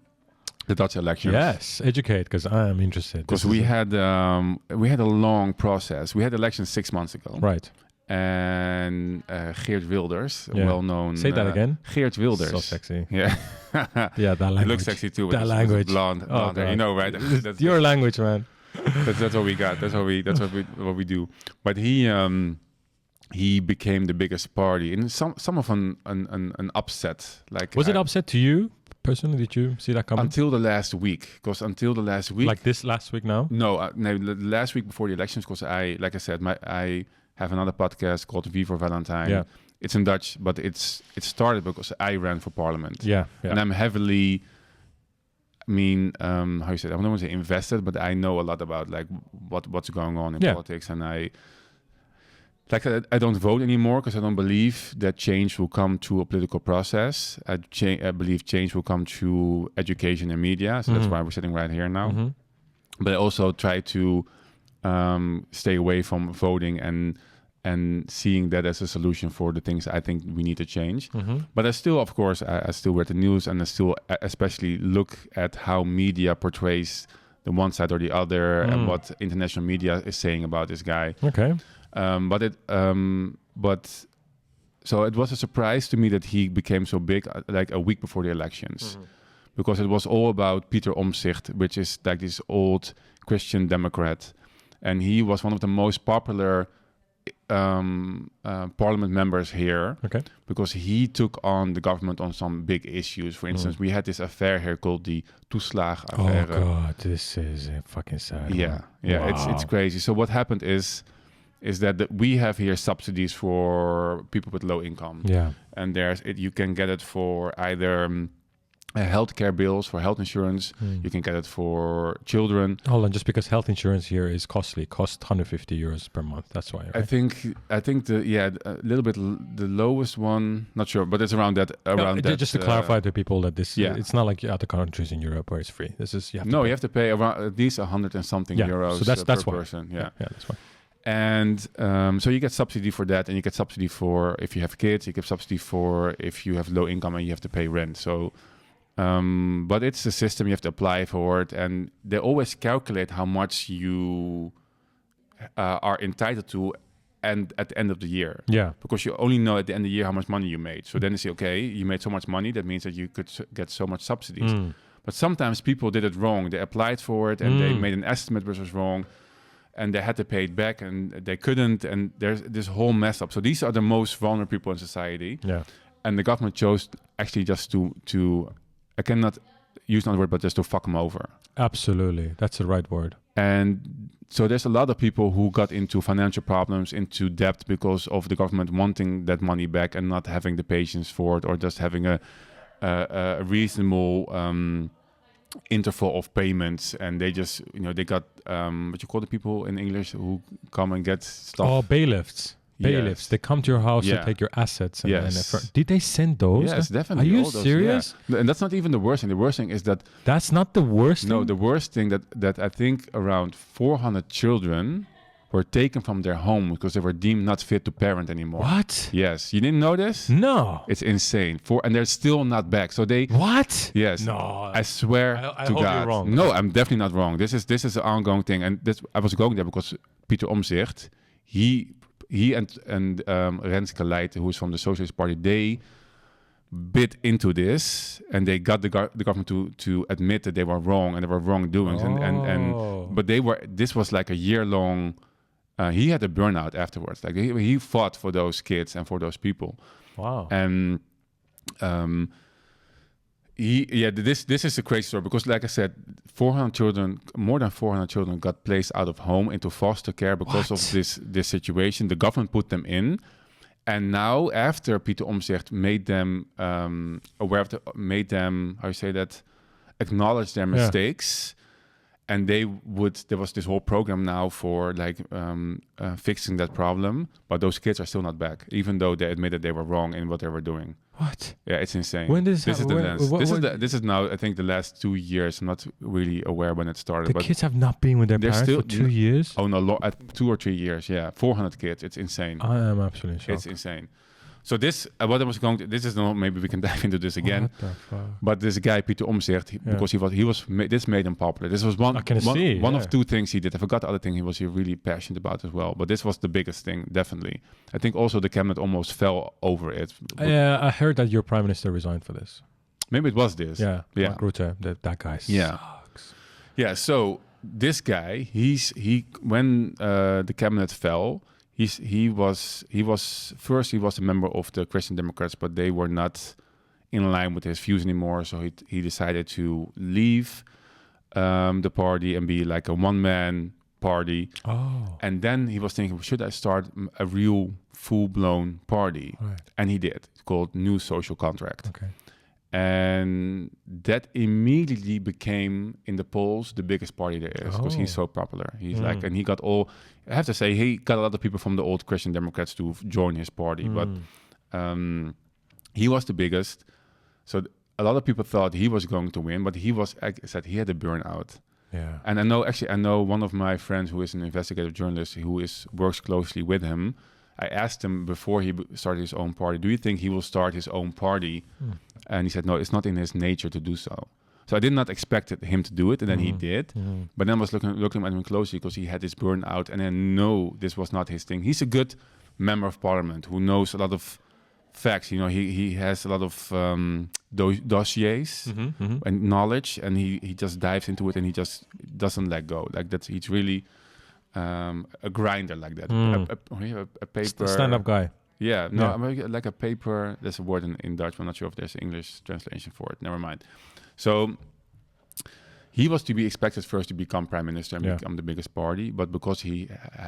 Speaker 1: Dutch elections.
Speaker 2: Yes, educate, because I am interested.
Speaker 1: Because we had a long process. We had elections 6 months ago.
Speaker 2: Right.
Speaker 1: And Geert Wilders, well-known...
Speaker 2: Say that again.
Speaker 1: Geert Wilders.
Speaker 2: So sexy.
Speaker 1: Yeah.
Speaker 2: Yeah, that language.
Speaker 1: It looks sexy too.
Speaker 2: That language.
Speaker 1: Blonde hair. You know, right?
Speaker 2: That's your language, man.
Speaker 1: That's what we got. That's what we do. But he became the biggest party in some of an upset. Like,
Speaker 2: was it upset to you personally? Did you see that coming?
Speaker 1: Until the last week, because until the last week,
Speaker 2: like this last week now?
Speaker 1: No, the last week before the elections, because I have another podcast called V for Valentine.
Speaker 2: Yeah.
Speaker 1: It's in Dutch, but it started because I ran for parliament.
Speaker 2: Yeah.
Speaker 1: And I'm heavily, how you say it? I don't want to say invested, but I know a lot about like what's going on in politics, and I don't vote anymore because I don't believe that change will come through a political process. I believe change will come through education and media. So that's why we're sitting right here now. But I also try to stay away from voting and seeing that as a solution for the things I think we need to change. But I still, of course, I still read the news, and I still especially look at how media portrays the one side or the other and what international media is saying about this guy.
Speaker 2: Okay.
Speaker 1: So it was a surprise to me that he became so big, like a week before the elections, because it was all about Pieter Omtzigt, which is like this old Christian Democrat, and he was one of the most popular parliament members here, because he took on the government on some big issues. For instance, we had this affair here called the toeslagaffaire.
Speaker 2: Oh God, this is fucking sad.
Speaker 1: Yeah, wow. It's crazy. So what happened is that we have here subsidies for people with low income. Yeah. And you can get it for either healthcare bills, for health insurance. You can get it for children.
Speaker 2: Hold on, just because health insurance here is costly, costs 150 euros per month. That's why. Right?
Speaker 1: I think a little bit the lowest one, not sure, but it's around that.
Speaker 2: Just to clarify to people that it's not like other countries in Europe where it's free. This is you have to pay
Speaker 1: around at least 100 and something euros.
Speaker 2: So that's
Speaker 1: per
Speaker 2: why.
Speaker 1: person. Yeah,
Speaker 2: that's why.
Speaker 1: And so you get subsidy for that, and you get subsidy for if you have kids. You get subsidy for if you have low income and you have to pay rent. So, but it's a system, you have to apply for it, and they always calculate how much you are entitled to, and at the end of the year. Yeah. Because you only know at the end of the year how much money you made. So then they say, okay, you made so much money. That means that you could get so much subsidies. But sometimes people did it wrong. They applied for it, and they made an estimate which was wrong. And they had to pay it back, and they couldn't, and there's this whole mess up. So these are the most vulnerable people in society. Yeah. And the government chose actually just to I cannot use another word, but just to fuck them over.
Speaker 2: Absolutely. That's the right word.
Speaker 1: And so there's a lot of people who got into financial problems, into debt because of the government wanting that money back and not having the patience for it, or just having a reasonable interval of payments, and they just they got what you call the people in English who come and get stuff.
Speaker 2: Oh, bailiffs. Yes. They come to your house and take your assets. And did they send those?
Speaker 1: Yes, definitely.
Speaker 2: Are you serious?
Speaker 1: Yeah. And that's not even the worst thing. The worst thing is that
Speaker 2: that's not the worst thing.
Speaker 1: No, the worst thing that I think around 400 children were taken from their home because they were deemed not fit to parent anymore.
Speaker 2: What?
Speaker 1: Yes. You didn't know this?
Speaker 2: No.
Speaker 1: It's insane. And they're still not back. So they...
Speaker 2: What?
Speaker 1: Yes.
Speaker 2: No.
Speaker 1: I swear
Speaker 2: I
Speaker 1: to
Speaker 2: hope
Speaker 1: God.
Speaker 2: You're wrong.
Speaker 1: No, I'm definitely not wrong. This is an ongoing thing. And I was going there because Pieter Omtzigt, he and Renske Leijten, who is from the Socialist Party, they bit into this, and they got the government to admit that they were wrong and there were wrongdoings. But this was like a year-long... he had a burnout afterwards. Like he fought for those kids and for those people.
Speaker 2: Wow.
Speaker 1: And This is a crazy story because, like I said, more than 400 children got placed out of home into foster care because of this situation. The government put them in, and now after Pieter Omtzigt made them aware of acknowledge their mistakes, and there was this whole program now for fixing that problem, but those kids are still not back, even though they admitted they were wrong in what they were doing.
Speaker 2: What?
Speaker 1: Yeah, it's insane.
Speaker 2: When did
Speaker 1: this this is now, I think, the last 2 years. I'm not really aware when it started.
Speaker 2: The kids have not been with their parents for 2 years?
Speaker 1: Oh, no, 2 or 3 years, yeah. 400 kids. It's insane.
Speaker 2: I am absolutely shocked.
Speaker 1: It's insane. So this, what I was going to, this is not, maybe we can dive into this again.
Speaker 2: What the fuck?
Speaker 1: But this guy, Pieter Omtzigt, because this made him popular. This was one of 2 things he did. I forgot the other thing he was really passionate about as well. But this was the biggest thing, definitely. I think also the cabinet almost fell over it.
Speaker 2: Yeah, I heard that your prime minister resigned for this.
Speaker 1: Maybe it was this.
Speaker 2: Yeah. Mark Rutte, that guy sucks.
Speaker 1: Yeah, so this guy, when the cabinet fell, he was a member of the Christian Democrats, but they were not in line with his views anymore. So he decided to leave the party and be like a one-man party.
Speaker 2: Oh.
Speaker 1: And then he was thinking, should I start a real full-blown party?
Speaker 2: Right.
Speaker 1: And he did. It's called New Social Contract.
Speaker 2: Okay.
Speaker 1: And that immediately became, in the polls, the biggest party there is because he's so popular. He's and he got I have to say, he got a lot of people from the old Christian Democrats to join his party, but he was the biggest. So a lot of people thought he was going to win, but he had a burnout.
Speaker 2: Yeah.
Speaker 1: And I know one of my friends who is an investigative journalist who works closely with him. I asked him before he started his own party, do you think he will start his own party? And he said, no, it's not in his nature to do so. So I did not expect him to do it, and then he did. But then I was looking at him closely because he had this burnout, and I know this was not his thing. He's a good member of parliament who knows a lot of facts. You know, he has a lot of dossiers and knowledge, and he just dives into it, and he just doesn't let go. Like that, he's really a grinder like that. A paper
Speaker 2: stand-up guy.
Speaker 1: Yeah, no, yeah. Like a paper. There's a word in Dutch. I'm not sure if there's an English translation for it. Never mind. So he was to be expected first to become prime minister and become the biggest party, but because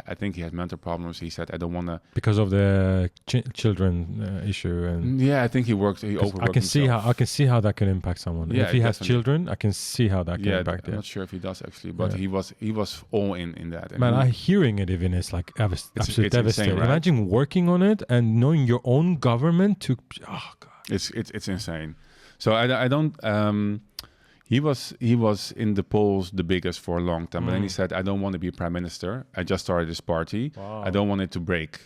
Speaker 1: I think he had mental problems, he said, I don't want to...
Speaker 2: Because of the children issue. And
Speaker 1: I think he overworked
Speaker 2: I can see how that can impact someone. Yeah, if he has children, I can see how that can impact
Speaker 1: I'm not sure if he does actually, but he was all in that. And
Speaker 2: man, hearing it even is like absolutely devastating.
Speaker 1: Insane, right?
Speaker 2: Imagine working on it and knowing your own government to... Oh, God.
Speaker 1: It's insane. So I don't... He was in the polls the biggest for a long time, but then he said, I don't want to be prime minister. I just started this party. Wow. I don't want it to break.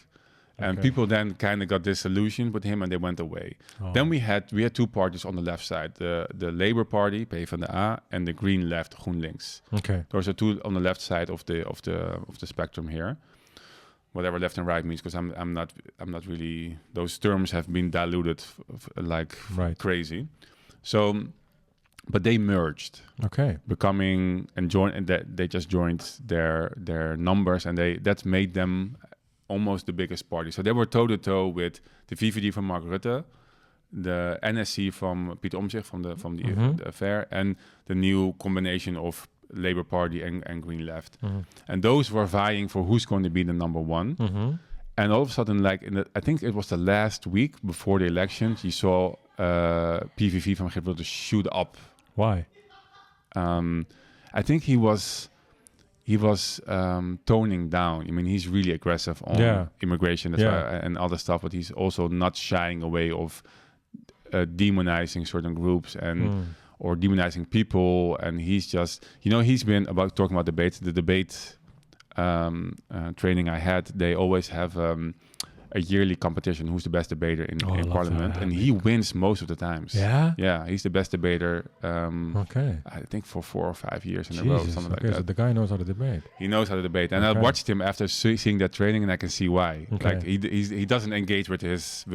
Speaker 1: And people then kind of got disillusioned with him and they went away. Oh. Then we had 2 parties on the left side, the Labour Party, PvdA, and the Green Left, GroenLinks. Okay. Those are 2 on the left side of the spectrum here. Whatever left and right means, because I'm not really, those terms have been diluted crazy. So but they merged, becoming and they just joined their numbers, and that made them almost the biggest party. So they were toe to toe with the VVD from Mark Rutte, the NSC from Pieter Omtzigt from the affair, and the new combination of Labour Party and Green Left, and those were vying for who's going to be the number one. And all of a sudden, I think it was the last week before the elections, you saw PVV from Geert Wilders shoot up.
Speaker 2: Why?
Speaker 1: I think he was toning down. I mean, he's really aggressive on immigration and other stuff, but he's also not shying away of demonizing certain groups or demonizing people. And he's just, he's been talking about debates. The debate training I had, they always have a yearly competition. Who's the best debater in Parliament? And he wins most of the times. Yeah? Yeah, he's the best debater, I think for 4 or 5 years in a row, something like that.
Speaker 2: So the guy knows how to debate.
Speaker 1: He knows how to debate. And I watched him after seeing that training, and I can see why. Like, he doesn't engage with his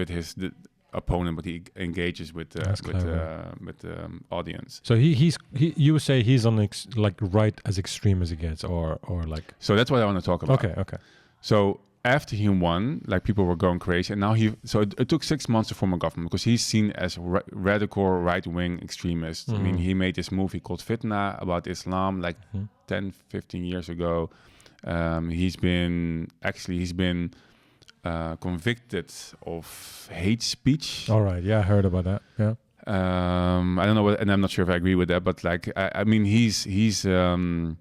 Speaker 1: opponent, but he engages with the audience.
Speaker 2: So you would say he's on right as extreme as it gets, or like...
Speaker 1: So that's what I want to talk about.
Speaker 2: Okay.
Speaker 1: So after he won, like people were going crazy, and now it took 6 months to form a government because he's seen as radical right-wing extremist. I mean, he made this movie called Fitna about Islam like 10, 15 years ago. He's been convicted of hate speech.
Speaker 2: All right, yeah, I heard about that. Yeah.
Speaker 1: I don't know, and I'm not sure if I agree with that, but like, I mean, he is a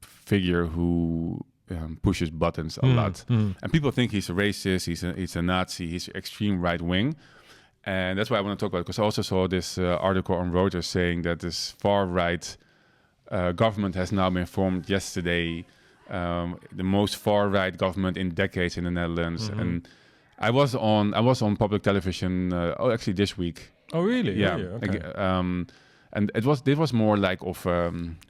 Speaker 1: figure who pushes buttons a lot, and people think he's a racist, he's a Nazi, he's extreme right wing, and that's why I want to talk about it, because I also saw this article on Reuters saying that this far right government has now been formed yesterday, the most far right government in decades in the Netherlands, and I was on public television. Actually, this week.
Speaker 2: Oh, really?
Speaker 1: Yeah.
Speaker 2: Really? Okay.
Speaker 1: And it was more like of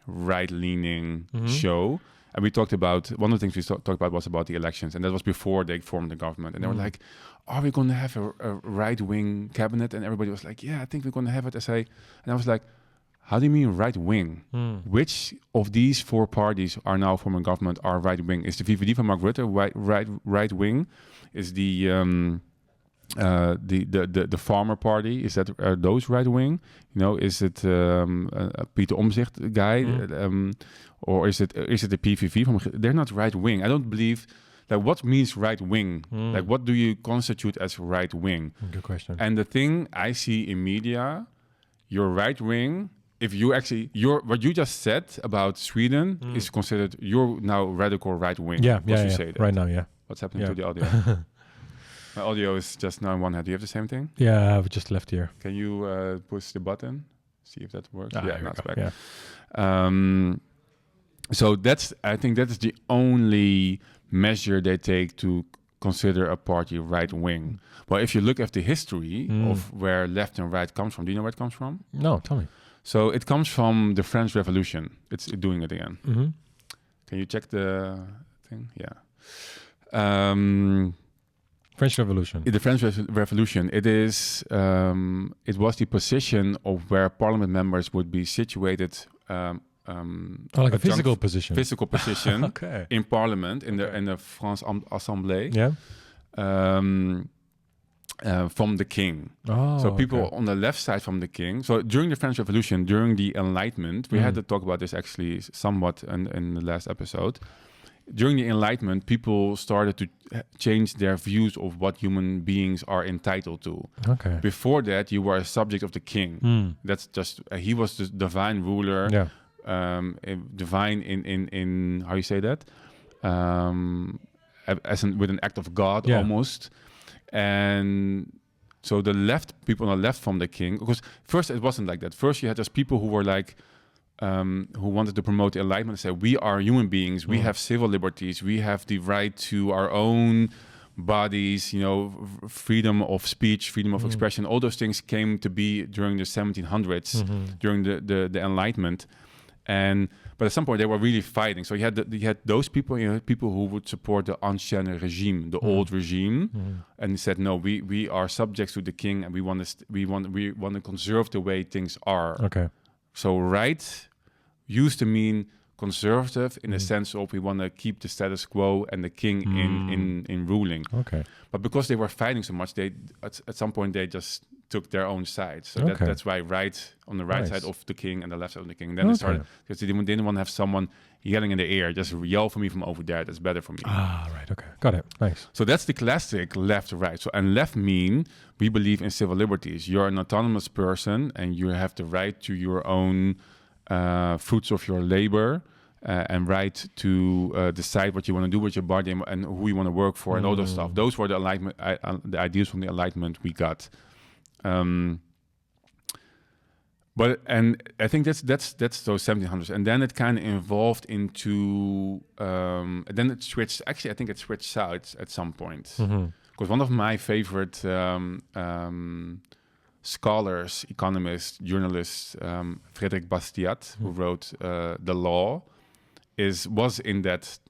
Speaker 1: right-leaning show. And we talked about, one of the things we talked about was about the elections, and that was before they formed the government. And they were like, "Are we going to have a right-wing cabinet?" And everybody was like, "Yeah, I think we're going to have it." And I was like, "How do you mean right-wing? Which of these four parties are now forming government are right-wing? Is the VVD van Mark Rutte right-wing? Is the Farmer Party, is that those right-wing? You know, is it Pieter Omtzigt guy, or is it the PVV? They're not right-wing. I don't believe. Like, what means right-wing? Like, what do you constitute as right-wing?
Speaker 2: Good question.
Speaker 1: And the thing I see in media, you're right-wing. If you actually, what you just said about Sweden is considered, you're now radical right-wing.
Speaker 2: Yeah.
Speaker 1: Say that.
Speaker 2: Right now, yeah.
Speaker 1: What's happening to the audio? My audio is just now in one head. Do you have the same thing?
Speaker 2: Yeah, I've just left here.
Speaker 1: Can you push the button? See if that works.
Speaker 2: Yeah,
Speaker 1: now it's back.
Speaker 2: Yeah.
Speaker 1: So I think that is the only measure they take to consider a party right-wing. Well, if you look at the history of where left and right comes from, do you know where it comes from?
Speaker 2: No, tell me.
Speaker 1: So it comes from the French Revolution. It's doing it again. Can you check the thing? Yeah.
Speaker 2: French Revolution.
Speaker 1: The French Revolution. It is. It was the position of where parliament members would be situated.
Speaker 2: Like a physical position.
Speaker 1: Physical position
Speaker 2: Okay.
Speaker 1: in parliament in the France Assemblée.
Speaker 2: Yeah.
Speaker 1: From the king.
Speaker 2: Oh,
Speaker 1: So people
Speaker 2: okay.
Speaker 1: on the left side from the king. So during the French Revolution, during the Enlightenment, we had to talk about this actually somewhat in the last episode. During the Enlightenment, people started to change their views of what human beings are entitled to.
Speaker 2: Okay.
Speaker 1: Before that, you were a subject of the king. That's just he was the divine ruler.
Speaker 2: Yeah.
Speaker 1: Divine in how you say that? With an act of God almost. And so the left people on the left from the king, because first it wasn't like that. First you had just people who were like, who wanted to promote the Enlightenment and say, we are human beings, we have civil liberties, we have the right to our own bodies, you know, freedom of speech, freedom of expression. All those things came to be during the 1700s, during the Enlightenment. But at some point they were really fighting. So you had those people, you know, people who would support the ancien regime, the old regime, and he said, no, we are subjects to the king, and we want to conserve the way things are.
Speaker 2: Okay.
Speaker 1: So right used to mean conservative in the sense of we want to keep the status quo and the king in ruling.
Speaker 2: Okay.
Speaker 1: But because they were fighting so much, they at some point they just took their own side. So that's why on the right side of the king and the left side of the king. And then they started, because they didn't want to have someone yelling in the ear, just yell for me from over there. That's better for me.
Speaker 2: Ah, right. Okay. Got it. Nice.
Speaker 1: So that's the classic left-right. So, and left mean we believe in civil liberties. You're an autonomous person and you have the right to your own fruits of your labor and right to decide what you want to do with your body and who you want to work for and all those stuff. Those were the Enlightenment, the ideas from the Enlightenment we got. But I think that's those 1700s, and then it kind of evolved into. Then it switched. Actually, I think it switched sides at some point. Because one of my favorite scholars, economists, journalists, Frédéric Bastiat, who wrote The Law, was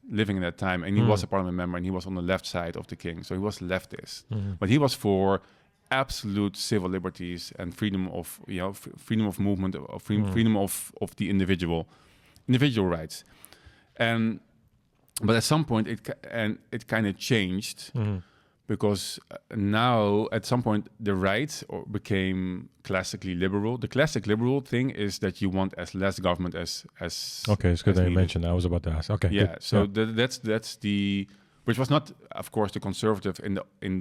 Speaker 1: living in that time, and he was a parliament member, and he was on the left side of the king, so he was leftist, but he was for absolute civil liberties and freedom of freedom of movement, freedom of the individual rights. And But at some point, it kind of changed because now at some point the right became classically liberal. The classic liberal thing is that you want as less government as
Speaker 2: Okay, it's good that you
Speaker 1: needed.
Speaker 2: mentioned that. I was about to ask. Okay,
Speaker 1: Yeah,
Speaker 2: good.
Speaker 1: so that's the, which was not, of course, the conservative in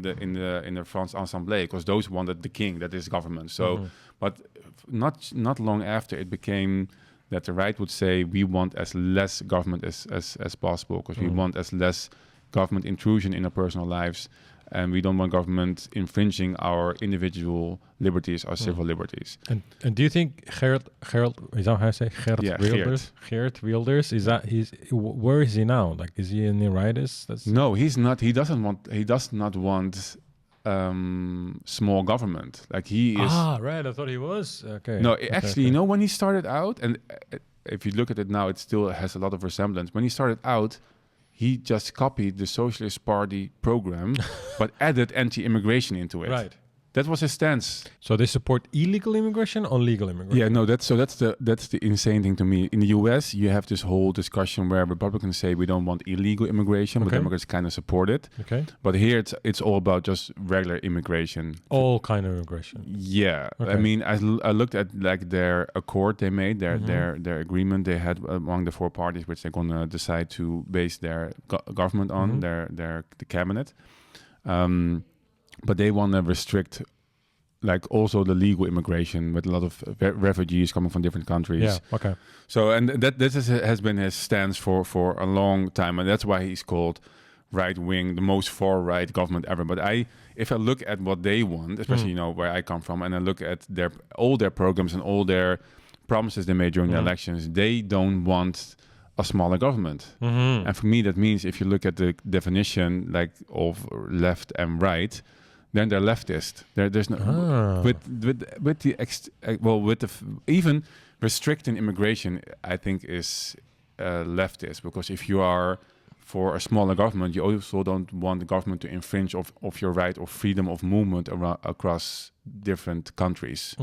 Speaker 1: the France Assemblée, because those wanted the king, that is government. So, but not long after, it became that the right would say we want as less government as possible, because we want as less government intrusion in our personal lives, and we don't want government infringing our individual liberties, our civil liberties.
Speaker 2: And do you think Geert, is that how I say Geert
Speaker 1: Yeah,
Speaker 2: Wilders? Geert Wilders, is that where is he now? Like, is he in the rights?
Speaker 1: No, he's not. He does not want small government. Like he is.
Speaker 2: Ah, right. I thought he was. Okay.
Speaker 1: No,
Speaker 2: Okay,
Speaker 1: actually, you know, when he started out, and if you look at it now, it still has a lot of resemblance. When he started out, he just copied the Socialist Party program, but added anti-immigration into it.
Speaker 2: Right.
Speaker 1: That was his stance.
Speaker 2: So they support illegal immigration or legal immigration?
Speaker 1: Yeah, no, that's the insane thing to me. In the US, you have this whole discussion where Republicans say we don't want illegal immigration, but
Speaker 2: Okay.
Speaker 1: Democrats kind of support it.
Speaker 2: Okay.
Speaker 1: But here it's all about just regular immigration.
Speaker 2: All kind of immigration.
Speaker 1: Yeah,
Speaker 2: Okay.
Speaker 1: I mean, I looked at like their accord they made, their agreement they had among the four parties, which they're gonna decide to base their government on, the cabinet. But they want to restrict, like, also the legal immigration with a lot of refugees coming from different countries.
Speaker 2: Yeah. Okay.
Speaker 1: So, and has been his stance for a long time, and that's why he's called right wing, the most far right government ever. But if I look at what they want, especially you know where I come from, and I look at all their programs and all their promises they made during the elections, they don't want a smaller government. And for me, that means if you look at the definition like of left and right, then they're leftist. There's no even restricting immigration, I think is leftist, because if you are for a smaller government, you also don't want the government to infringe of your right of freedom of movement across different countries.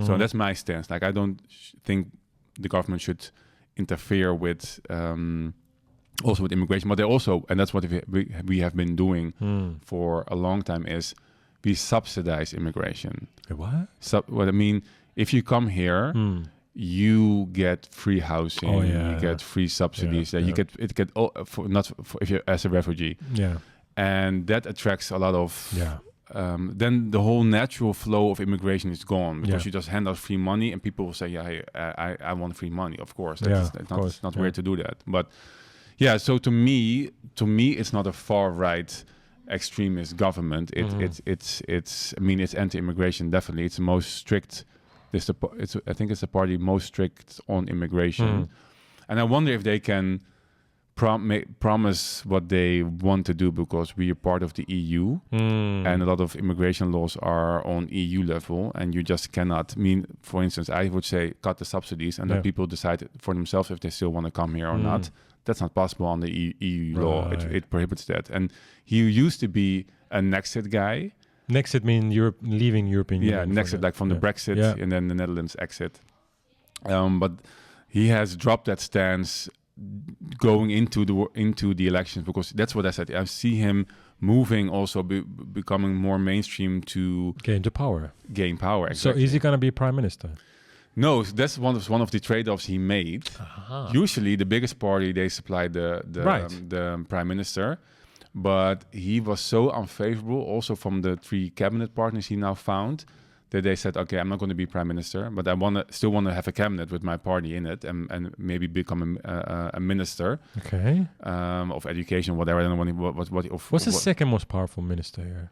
Speaker 1: So that's my stance. Like, I don't think the government should interfere with also with immigration, but they also, and that's what we have been doing for a long time, is we subsidize immigration.
Speaker 2: What?
Speaker 1: What I mean, if you come here, you get free housing, you get free subsidies. You get if you're as a refugee.
Speaker 2: Yeah.
Speaker 1: And that attracts a lot of. Then the whole natural flow of immigration is gone, because you just hand out free money, and people will say, "Yeah, hey, I want free money." Of course, it's not weird to do that. But yeah, so to me, it's not a far right extremist government. It's I mean, it's anti-immigration, definitely. It's the most strict. I think it's the party most strict on immigration, and I wonder if they can promise what they want to do, because we are part of the EU, and a lot of immigration laws are on EU level, and you just cannot. I mean, for instance, I would say cut the subsidies, and then people decide for themselves if they still want to come here or not. That's not possible on the EU law. It prohibits that. And he used to be a Nexit guy.
Speaker 2: Nexit means leaving European Union.
Speaker 1: Yeah, Nexit, like from the Brexit, and then the Netherlands exit. But he has dropped that stance going into the elections, because that's what I said. I see him moving, also becoming more mainstream to
Speaker 2: gain power.
Speaker 1: Exactly.
Speaker 2: So is he going to be prime minister?
Speaker 1: No, that's one of the trade-offs he made. Usually, the biggest party, they supply the prime minister, but he was so unfavorable, also from the three cabinet partners he now found, that they said, okay, I'm not going to be prime minister, but I still want to have a cabinet with my party in it, and maybe become a minister.
Speaker 2: Okay.
Speaker 1: Of education, whatever. I don't know
Speaker 2: what's the second most powerful minister here?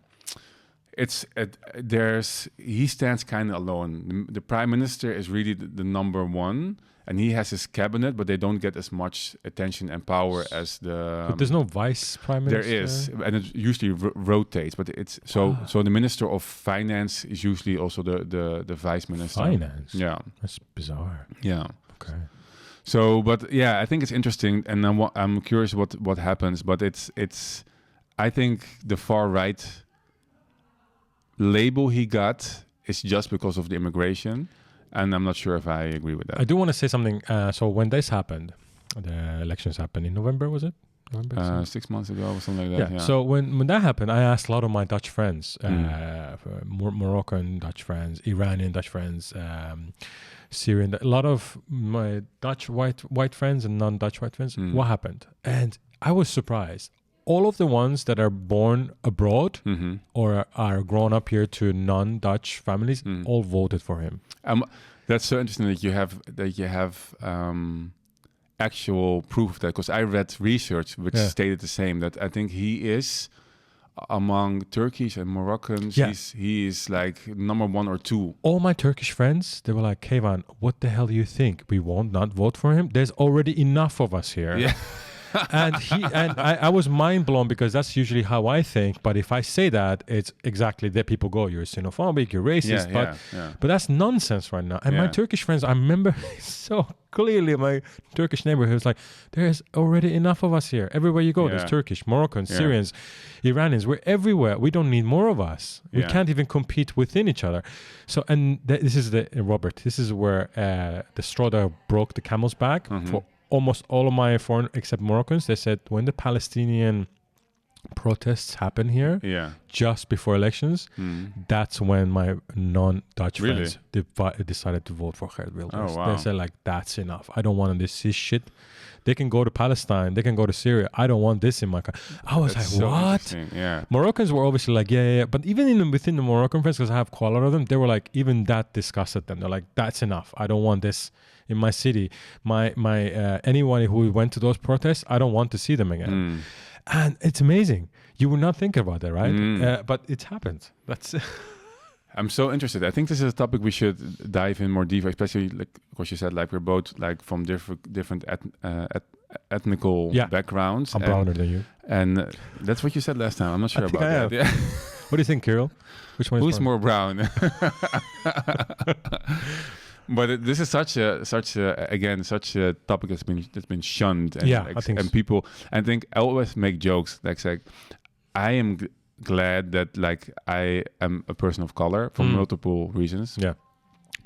Speaker 1: He stands kind of alone. The prime minister is really the number one, and he has his cabinet, but they don't get as much attention and power as the.
Speaker 2: But there's no vice prime minister.
Speaker 1: There is, and it usually rotates. But it's so the minister of finance is usually also the vice minister.
Speaker 2: Finance.
Speaker 1: Yeah,
Speaker 2: that's bizarre.
Speaker 1: Yeah.
Speaker 2: Okay.
Speaker 1: So, but yeah, I think it's interesting, and I'm curious what happens. But it's I think the far right label he got is just because of the immigration, and I'm not sure if I agree with that.
Speaker 2: I do want to say something. So when this happened, the elections happened in November, was it? November, December.
Speaker 1: 6 months ago or something like that. Yeah.
Speaker 2: So when that happened, I asked a lot of my Dutch friends, Moroccan Dutch friends, Iranian Dutch friends, Syrian, a lot of my Dutch white friends and non-Dutch white friends, what happened? And I was surprised. All of the ones that are born abroad or are grown up here to non-Dutch families all voted for him.
Speaker 1: That's so interesting that you have actual proof of that, because I read research which stated the same, that I think he is among Turkish and Moroccans, he is like number 1 or 2.
Speaker 2: All my Turkish friends, they were like, Kayvan, what the hell do you think? We won't not vote for him? There's already enough of us here.
Speaker 1: Yeah.
Speaker 2: and I was mind blown, because that's usually how I think. But if I say that, it's exactly that people go, you're xenophobic, you're racist. But that's nonsense right now. And my Turkish friends, I remember so clearly my Turkish neighbor who was like, there's already enough of us here. Everywhere you go, there's Turkish, Moroccans, Syrians, Iranians. We're everywhere. We don't need more of us. We can't even compete within each other. So, and this is Robert, this is where the straw that broke the camel's back for almost all of my foreign, except Moroccans. They said when the Palestinian protests happen here, just before elections, that's when my non-Dutch friends decided to vote for Geert Wilders.
Speaker 1: Oh, wow.
Speaker 2: They said, like, that's enough. I don't want this shit. They can go to Palestine. They can go to Syria. I don't want this in my country. I was like, so what?
Speaker 1: Yeah.
Speaker 2: Moroccans were obviously like, yeah. But even within the Moroccan friends, because I have quite a lot of them, they were like, even that disgusted them. They're like, that's enough. I don't want this in my city. My anyone who went to those protests, I don't want to see them again. And it's amazing. You would not think about that, right? But it's happened. That's.
Speaker 1: I'm so interested. I think this is a topic we should dive in more deeper, especially like, of course, you said like we're both like from different ethnical backgrounds.
Speaker 2: I'm browner than you.
Speaker 1: And that's what you said last time. I'm not sure about that. Yeah.
Speaker 2: What do you think, Kirill? Which one?
Speaker 1: Who's more brown? But this is such a topic that's been shunned. And
Speaker 2: I think
Speaker 1: and people. I think I always make jokes like I am glad that like I am a person of color for multiple reasons.
Speaker 2: Yeah,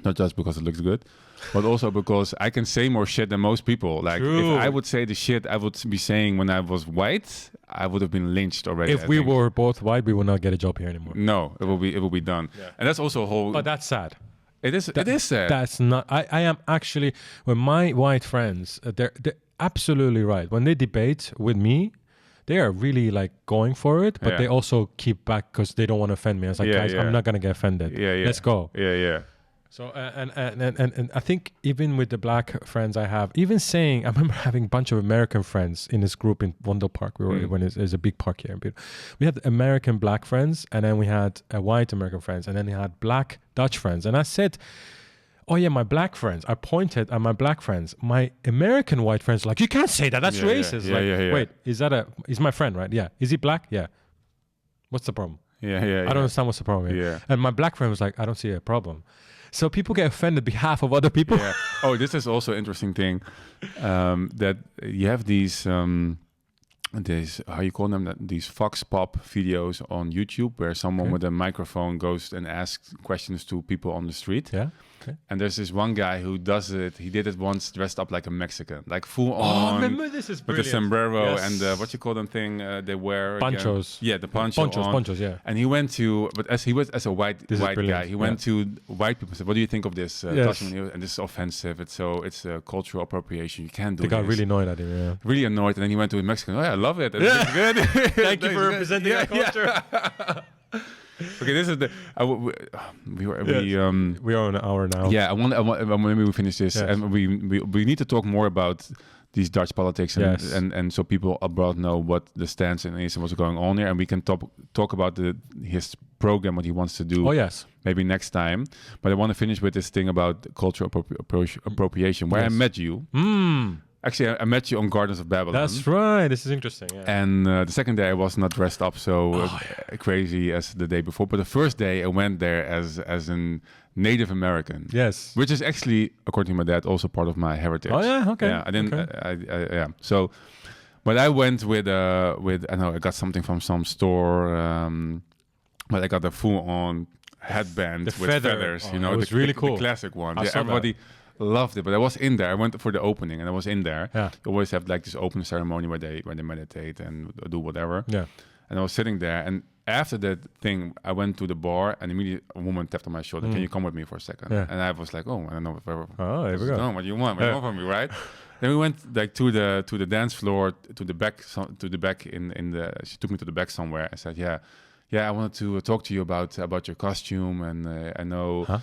Speaker 1: not just because it looks good, but also because I can say more shit than most people. Like if I would say the shit I would be saying when I was white, I would have been lynched already.
Speaker 2: If we were both white, we would not get a job here anymore.
Speaker 1: No, it will be done. Yeah. And that's also a whole.
Speaker 2: But that's sad.
Speaker 1: It is sad.
Speaker 2: That's not. I am actually, when my white friends, they're absolutely right. When they debate with me, they are really like going for it, but they also keep back because they don't want to offend me. I was like, guys, I'm not gonna get offended. Let's go.
Speaker 1: Yeah.
Speaker 2: So and I think even with the black friends I have, even saying, I remember having a bunch of American friends in this group in Wondel Park. We were when there's a big park here in Peter. We had American black friends, and then we had white American friends, and then we had black Dutch friends. And I said, oh yeah, my black friends. I pointed at my black friends. My American white friends were like, you can't say that. That's racist. Wait, is my friend, right? Yeah. Is he black? Yeah. What's the problem?
Speaker 1: Yeah.
Speaker 2: I don't understand what's the problem here. Yeah. And my black friend was like, I don't see a problem. So people get offended behalf of other people.
Speaker 1: Yeah. Oh, this is also an interesting thing, that you have these how you call them, these Fox Pop videos on YouTube where someone with a microphone goes and asks questions to people on the street.
Speaker 2: Yeah. Okay.
Speaker 1: And there's this one guy who does it. He did it once dressed up like a Mexican, like full on.
Speaker 2: Oh, remember this is brilliant.
Speaker 1: With the sombrero and what you call them thing they wear.
Speaker 2: Ponchos.
Speaker 1: Yeah, the ponchos,
Speaker 2: yeah.
Speaker 1: And he went to, but as a white guy, he went to white people and said, "What do you think of this?" And this is offensive. It's cultural appropriation. You can't do this.
Speaker 2: They got really annoyed at him. Yeah.
Speaker 1: Really annoyed, and then he went to a Mexican. Oh yeah, I love it. It's good.
Speaker 2: Thank you for representing our culture.
Speaker 1: Okay, this is the we
Speaker 2: are on an hour now.
Speaker 1: Yeah, I want maybe we finish this, and we need to talk more about these Dutch politics and so people abroad know what the stance is and what's going on here, and we can talk about his program, what he wants to do.
Speaker 2: Oh yes,
Speaker 1: maybe next time. But I want to finish with this thing about cultural appropriation, where I met you. Actually, I met you on Gardens of Babylon.
Speaker 2: That's right. This is interesting. Yeah.
Speaker 1: And the second day I was not dressed up so crazy as the day before. But the first day I went there as a Native American.
Speaker 2: Yes.
Speaker 1: Which is actually, according to my dad, also part of my heritage.
Speaker 2: Oh yeah. Okay.
Speaker 1: Yeah. I didn't. Okay. So, but I went with I know I got something from some store. But I got a full on headband with feathers.
Speaker 2: It was really cool.
Speaker 1: The classic one.
Speaker 2: I saw
Speaker 1: everybody.
Speaker 2: That.
Speaker 1: loved it. But I was in there. I went for the opening, and I was in there.
Speaker 2: Yeah.
Speaker 1: You always have like this open ceremony where they meditate and do whatever.
Speaker 2: Yeah.
Speaker 1: And I was sitting there, and after that thing, I went to the bar, and immediately a woman tapped on my shoulder. Can you come with me for a second?
Speaker 2: Yeah.
Speaker 1: And I was like, oh, I don't know if ever.
Speaker 2: Oh, here we go.
Speaker 1: What do you want? What do you want from me, right? Then we went like to the dance floor, to the back in the. She took me to the back somewhere. I said, yeah, I wanted to talk to you about your costume, and I know.
Speaker 2: Huh?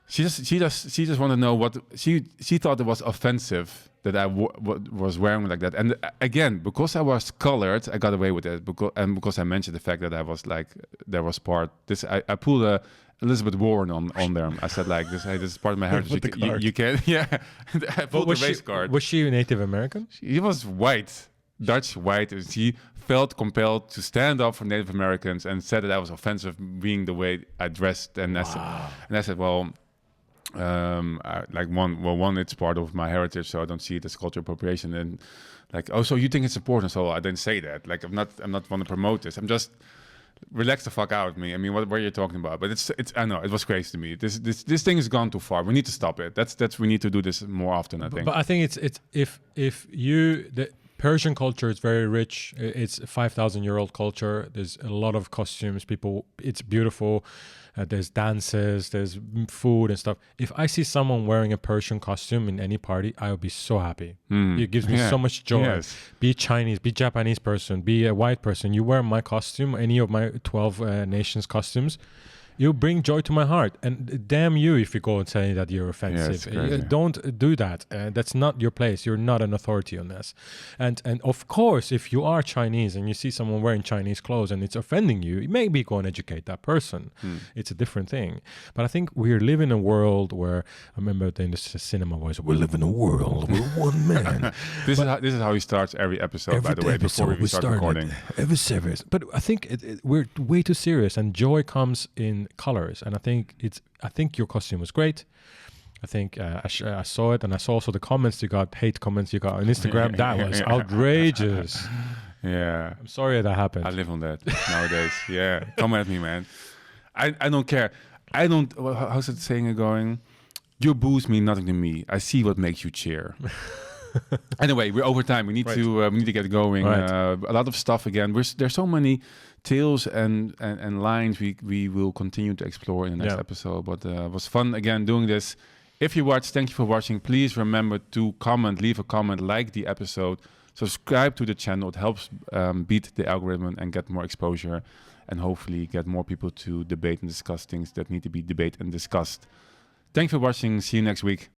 Speaker 1: She just wanted to know what she thought it was offensive that I was wearing like that. And again, because I was colored, I got away with it. Because I mentioned the fact that I was like there was part. I pulled a Elizabeth Warren on there. I said like this is part of my heritage. You can I pulled the race card.
Speaker 2: Was she Native American?
Speaker 1: She was white, Dutch white. And she felt compelled to stand up for Native Americans and said that I was offensive being the way I dressed. And I said, well. It's part of my heritage, so I don't see it as cultural appropriation. And like, oh, so you think it's important? So I didn't say that. Like, I'm not want to promote this. I'm just relax the fuck out of me. I mean, what are you talking about? But it's I know it was crazy to me. This thing has gone too far. We need to stop it. We need to do this more often. I think.
Speaker 2: But I think it's if the Persian culture is very rich. It's a 5,000-year-old culture. There's a lot of costumes. People, it's beautiful. There's dances, there's food and stuff. If I see someone wearing a Persian costume in any party, I would be so happy. It gives me so much joy. Yes. Be Chinese, be Japanese person, be a white person. You wear my costume, any of my 12 nations costumes, you bring joy to my heart. And damn you if you go and say that you're offensive. Don't do that. That's not your place. You're not an authority on this. And of course, if you are Chinese and you see someone wearing Chinese clothes and it's offending you, maybe go and educate that person. It's a different thing. But I think we live in a world where, I remember in the cinema voice, we live in a world, we're one man.
Speaker 1: This is how he starts every episode, by the way, before we start recording.
Speaker 2: Every serious. But I think we're way too serious, and joy comes in colors. And I think your costume was great. I think I saw it, and I saw also the comments you got, hate comments you got on Instagram. That was outrageous.
Speaker 1: Yeah,
Speaker 2: I'm sorry that happened.
Speaker 1: I live on that nowadays. Yeah, come at me, man. I don't care. I don't. How's that saying going? Your boos mean nothing to me. I see what makes you cheer. Anyway, we're over time. We need to get going. A lot of stuff again. There's so many tales and lines we will continue to explore in the next episode. But it was fun again doing this. If you watched, thank you for watching. Please remember to comment, leave a comment, like the episode, subscribe to the channel. It helps beat the algorithm and get more exposure, and hopefully get more people to debate and discuss things that need to be debated and discussed. Thanks for watching. See you next week.